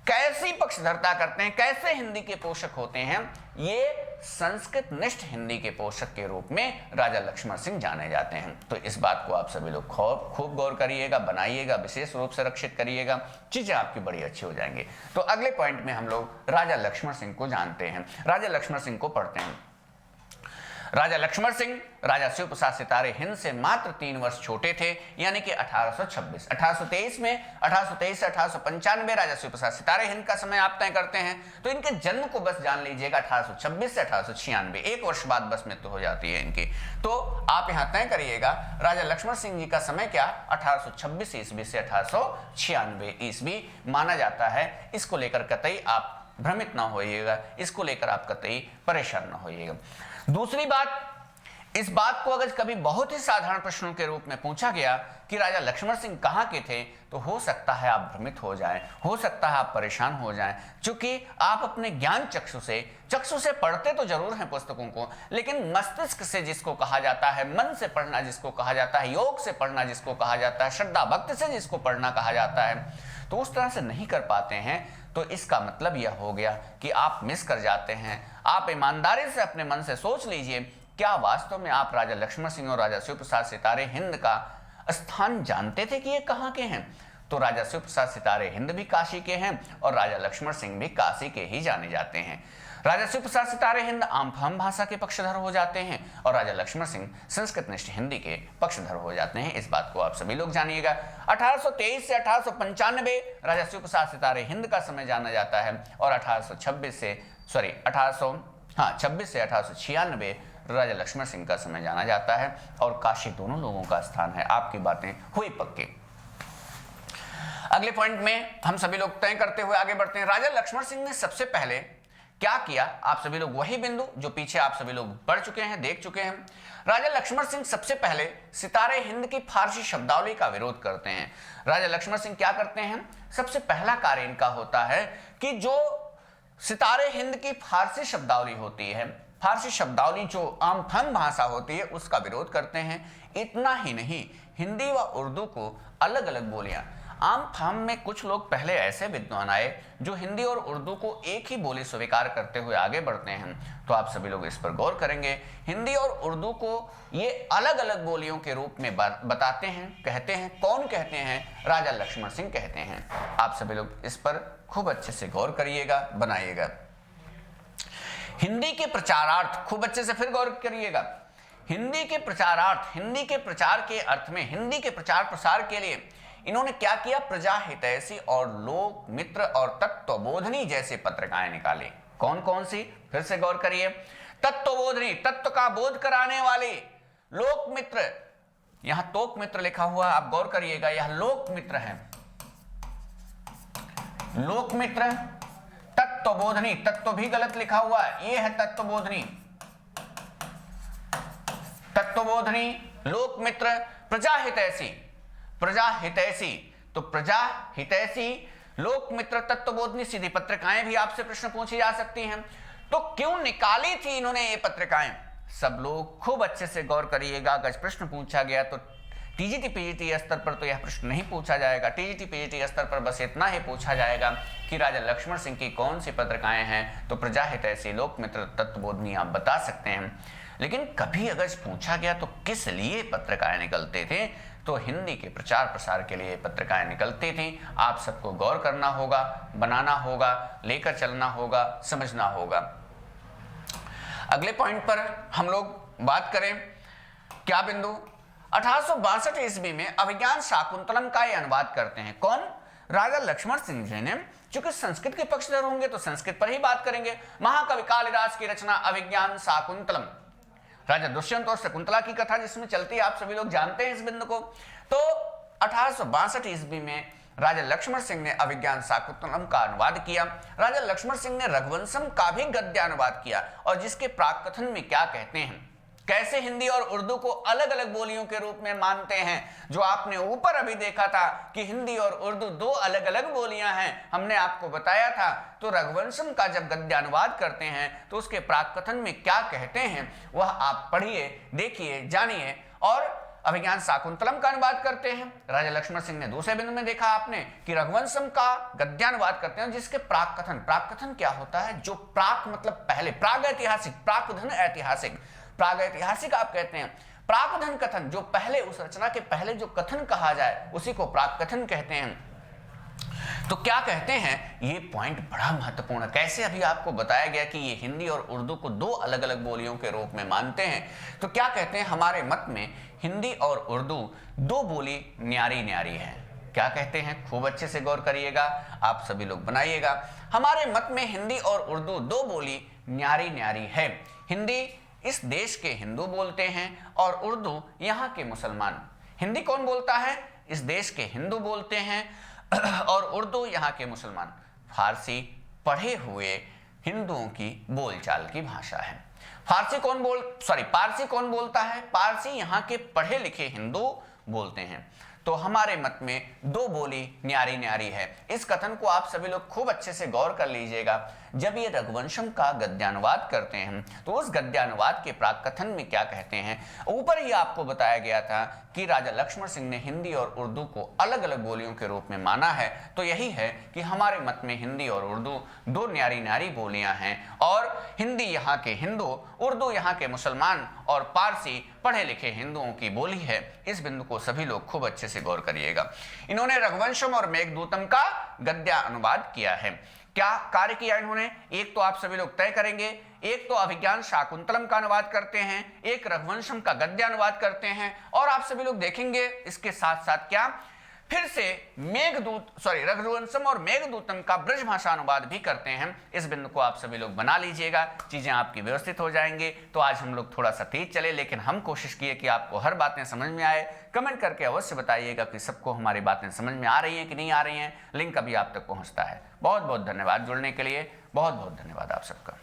कैसी पक्षधरता करते हैं, कैसे हिंदी के पोषक होते हैं? ये संस्कृत निष्ठ हिंदी के पोषक के रूप में राजा लक्ष्मण सिंह जाने जाते हैं। तो इस बात को आप सभी लोग खूब गौर करिएगा, बनाइएगा, विशेष रूप से रक्षित करिएगा, चीजें आपकी बड़ी अच्छी हो जाएंगी। तो अगले पॉइंट में हम लोग राजा लक्ष्मण सिंह को जानते हैं, राजा लक्ष्मण सिंह को पढ़ते हैं। राजा लक्ष्मण सिंह राजा शिवप्रसाद सितारे हिंद से मात्र 3 वर्ष छोटे थे, यानी कि 1826 में 1823 से 1895 राजा शिवप्रसाद सितारे हिंद का समय आप तय करते हैं। तो इनके जन्म को बस जान लीजिएगा 1826 से 1896, 1 वर्ष बाद बस मृत्यु हो जाती है इनकी। तो आप यहां तय करिएगा राजा लक्ष्मण सिंह जी का समय क्या? 1826 ईस्वी से 1896 ईस्वी माना जाता है। इसको लेकर कतई आप भ्रमित ना होइएगा, इसको लेकर आप कतई परेशान ना होइएगा। दूसरी बात, इस बात को अगर कभी बहुत ही साधारण प्रश्नों के रूप में पूछा गया कि राजा लक्ष्मण सिंह कहाँ के थे, तो हो सकता है आप भ्रमित हो जाएं, हो सकता है आप परेशान हो जाएं, क्योंकि आप अपने ज्ञान चक्षु से पढ़ते तो जरूर हैं पुस्तकों को, लेकिन मस्तिष्क से जिसको कहा जाता है, मन से पढ़ना जिसको कहा जाता है, योग से पढ़ना जिसको कहा जाता है, श्रद्धा भक्ति से जिसको पढ़ना कहा जाता है, तो उस तरह से नहीं कर पाते हैं। तो इसका मतलब यह हो गया कि आप मिस कर जाते हैं। आप ईमानदारी से अपने मन से सोच लीजिए, क्या वास्तव में आप राजा लक्ष्मण सिंह और राजा शिवप्रसाद सितारे हिंद का स्थान जानते थे कि ये कहाँ के हैं? तो राजा शिवप्रसाद सितारे हिंद भी काशी के हैं और राजा लक्ष्मण सिंह भी काशी के ही जाने जाते हैं। राजा शिवप्रसाद सितारे हिंद आम फहम भाषा के पक्षधर हो जाते हैं और राजा लक्ष्मण सिंह संस्कृत निष्ठ हिंदी के पक्षधर हो जाते हैं। इस बात को आप सभी लोग जानिएगा। 1823 से 1895 राजा शिवप्रसाद सितारे हिंद का समय जाना जाता है और 26 से 1896 राजा लक्ष्मण सिंह का समय जाना जाता है और काशी दोनों लोगों का स्थान है। आपकी बातें हुई पक्की। अगले पॉइंट में हम सभी लोग तय करते हुए आगे बढ़ते हैं। राजा लक्ष्मण सिंह ने सबसे पहले क्या किया? आप सभी लोग वही बिंदु जो पीछे आप सभी लोग पढ़ चुके हैं, देख चुके हैं। राजा लक्ष्मण सिंह सबसे पहले सितारे हिंद की फारसी शब्दावली का विरोध करते हैं। राजा लक्ष्मण सिंह क्या करते हैं? सबसे पहला कार्य इनका होता है कि जो सितारे हिंद की फारसी शब्दावली होती है, फारसी शब्दावली जो आम फहम भाषा होती है, उसका विरोध करते हैं। इतना ही नहीं, हिंदी व उर्दू को अलग अलग बोलियां, आम फहम में कुछ लोग पहले ऐसे विद्वान आए जो हिंदी और उर्दू को एक ही बोली स्वीकार करते हुए आगे बढ़ते हैं। तो आप सभी लोग इस पर गौर करेंगे। हिंदी और उर्दू को ये अलग अलग बोलियों के रूप में बताते हैं, कहते हैं। कौन कहते हैं? राजा लक्ष्मण सिंह कहते हैं। आप सभी लोग इस पर खूब अच्छे से गौर करिएगा, बनाइएगा। हिंदी के प्रचारार्थ, खूब अच्छे से फिर गौर करिएगा। हिंदी के प्रचारार्थ, हिंदी के प्रचार के अर्थ में, हिंदी के प्रचार प्रसार के लिए इन्होंने क्या किया? प्रजा हितैषी और लोक मित्र और तत्वबोधनी जैसे पत्रिकाएं निकाली। कौन कौन सी? फिर से गौर करिए। तत्वबोधनी, तत्व का बोध कराने वाले। लोक मित्र, यहां तोक मित्र लिखा हुआ, आप गौर करिएगा, यह लोक मित्र है। लोक मित्र, तत्वबोधनी, तत्व भी गलत लिखा हुआ है, ये है तत्वबोधनी। तत्वबोधनी, लोक मित्र, प्रजा हितैषी, प्रजा हितैषी। तो प्रजा हितैषी, लोक मित्र, तत्वबोधनी सीधी पत्रिकाएं भी आपसे प्रश्न पूछी जा सकती हैं। तो क्यों निकाली थी इन्होंने ये पत्रिकाएं? सब लोग खूब अच्छे से गौर करिएगा। अगर प्रश्न पूछा गया तो टीजीटी पीजीटी स्तर पर तो यह प्रश्न नहीं पूछा जाएगा। टीजीटी पीजीटी स्तर पर बस इतना ही पूछा जाएगा कि राजा लक्ष्मण सिंह की कौन सी पत्रिकाएं हैं। तो प्रजा हितैषी, लोक मित्र, तत्वबोधनी आप बता सकते हैं। लेकिन कभी अगर पूछा गया तो किस लिए पत्रिकाएं निकलते थे, तो हिंदी के प्रचार प्रसार के लिए पत्रिकाएं निकलती थी। आप सबको गौर करना होगा, बनाना होगा, लेकर चलना होगा, समझना होगा। अगले पॉइंट पर हम लोग बात करें, क्या बिंदु? 1862 ईस्वी में अभिज्ञान शाकुंतलम का ये अनुवाद करते हैं। कौन? राजा लक्ष्मण सिंह जी ने। चूंकि संस्कृत के पक्षधर होंगे तो संस्कृत पर ही बात करेंगे। महाकवि कालिदास की रचना अभिज्ञान शाकुंतलम, राजा दुष्यंत और शकुंतला की कथा जिसमें चलती है, आप सभी लोग जानते हैं इस बिंदु को। तो 1862 ईस्वी में राजा लक्ष्मण सिंह ने अभिज्ञान शाकुंतलम का अनुवाद किया। राजा लक्ष्मण सिंह ने रघुवंशम का भी गद्यानुवाद किया, और जिसके प्राक कथन में क्या कहते हैं, कैसे हिंदी और उर्दू को अलग अलग बोलियों के रूप में मानते हैं। जो आपने ऊपर अभी देखा था कि हिंदी और उर्दू दो अलग अलग बोलियां हैं, हमने आपको बताया था। तो रघुवंशम का जब गद्यानुवाद करते हैं तो उसके प्राक कथन में क्या कहते हैं वह आप पढ़िए, देखिए, जानिए। और अभिज्ञान शाकुंतलम का अनुवाद करते हैं राजा लक्ष्मण सिंह ने। दूसरे बिंदु में देखा आपने कि रघुवंशम का गद्यानुवाद करते हैं, जिसके प्राक कथन, प्राक कथन क्या होता है? जो प्राक मतलब पहले, प्राग ऐतिहासिक, प्राकधन ऐतिहासिक, प्राग ऐतिहासिक आप कहते हैं। प्राकधन कथन, जो पहले, उस रचना के पहले जो कथन कहा जाए उसी को प्राक कथन कहते हैं। तो क्या कहते हैं? ये पॉइंट बड़ा महत्वपूर्ण है। कैसे? अभी आपको बताया गया कि ये हिंदी और उर्दू को दो अलग अलग बोलियों के रूप में मानते हैं। तो क्या कहते हैं? हमारे मत में हिंदी और उर्दू दो बोली न्यारी न्यारी है। क्या कहते हैं? खूब अच्छे से गौर करिएगा, आप सभी लोग बनाइएगा। हमारे मत में हिंदी और उर्दू दो बोली न्यारी न्यारी है। हिंदी इस देश के हिंदू बोलते हैं और उर्दू यहाँ के मुसलमान। हिंदी कौन बोलता है? इस देश के हिंदू बोलते हैं और उर्दू यहाँ के मुसलमान। फारसी पढ़े हुए हिंदुओं की बोलचाल की भाषा है। पारसी कौन बोलता है? पारसी यहाँ के पढ़े लिखे हिंदू बोलते हैं। तो हमारे मत में दो बोली न्यारी न्यारी है। इस कथन को आप सभी लोग खूब अच्छे से गौर कर लीजिएगा। जब ये रघुवंशम का गद्यानुवाद करते हैं तो उस गद्यानुवाद के प्राक कथन में क्या कहते हैं? ऊपर ही आपको बताया गया था कि राजा लक्ष्मण सिंह ने हिंदी और उर्दू को अलग अलग बोलियों के रूप में माना है। तो यही है कि हमारे मत में हिंदी और उर्दू दो न्यारी न्यारी बोलियां हैं, और हिंदी यहाँ के हिंदू, उर्दू यहाँ के मुसलमान और पारसी पढ़े लिखे हिंदुओं की बोली है। इस बिंदु को सभी लोग खूब अच्छे से गौर करिएगा। इन्होंने रघुवंशम और मेघदूतम का गद्य अनुवाद किया है। क्या कार्य किया इन्होंने? एक तो आप सभी लोग तय करेंगे, एक तो अभिज्ञान शाकुंतलम का अनुवाद करते हैं, एक रघुवंशम का गद्य अनुवाद करते हैं, और आप सभी लोग देखेंगे इसके साथ साथ क्या फिर से रघुवंशम और मेघदूतम का ब्रज भाषा अनुवाद भी करते हैं। इस बिंदु को आप सभी लोग बना लीजिएगा, चीजें आपकी व्यवस्थित हो जाएंगी। तो आज हम लोग थोड़ा सा तेज चले, लेकिन हम कोशिश किए कि आपको हर बातें समझ में आए। कमेंट करके अवश्य बताइएगा कि सबको हमारी बातें समझ में आ रही हैं कि नहीं आ रही हैं, लिंक अभी आप तक पहुंचता है। बहुत बहुत धन्यवाद जुड़ने के लिए, बहुत बहुत धन्यवाद आप सबका।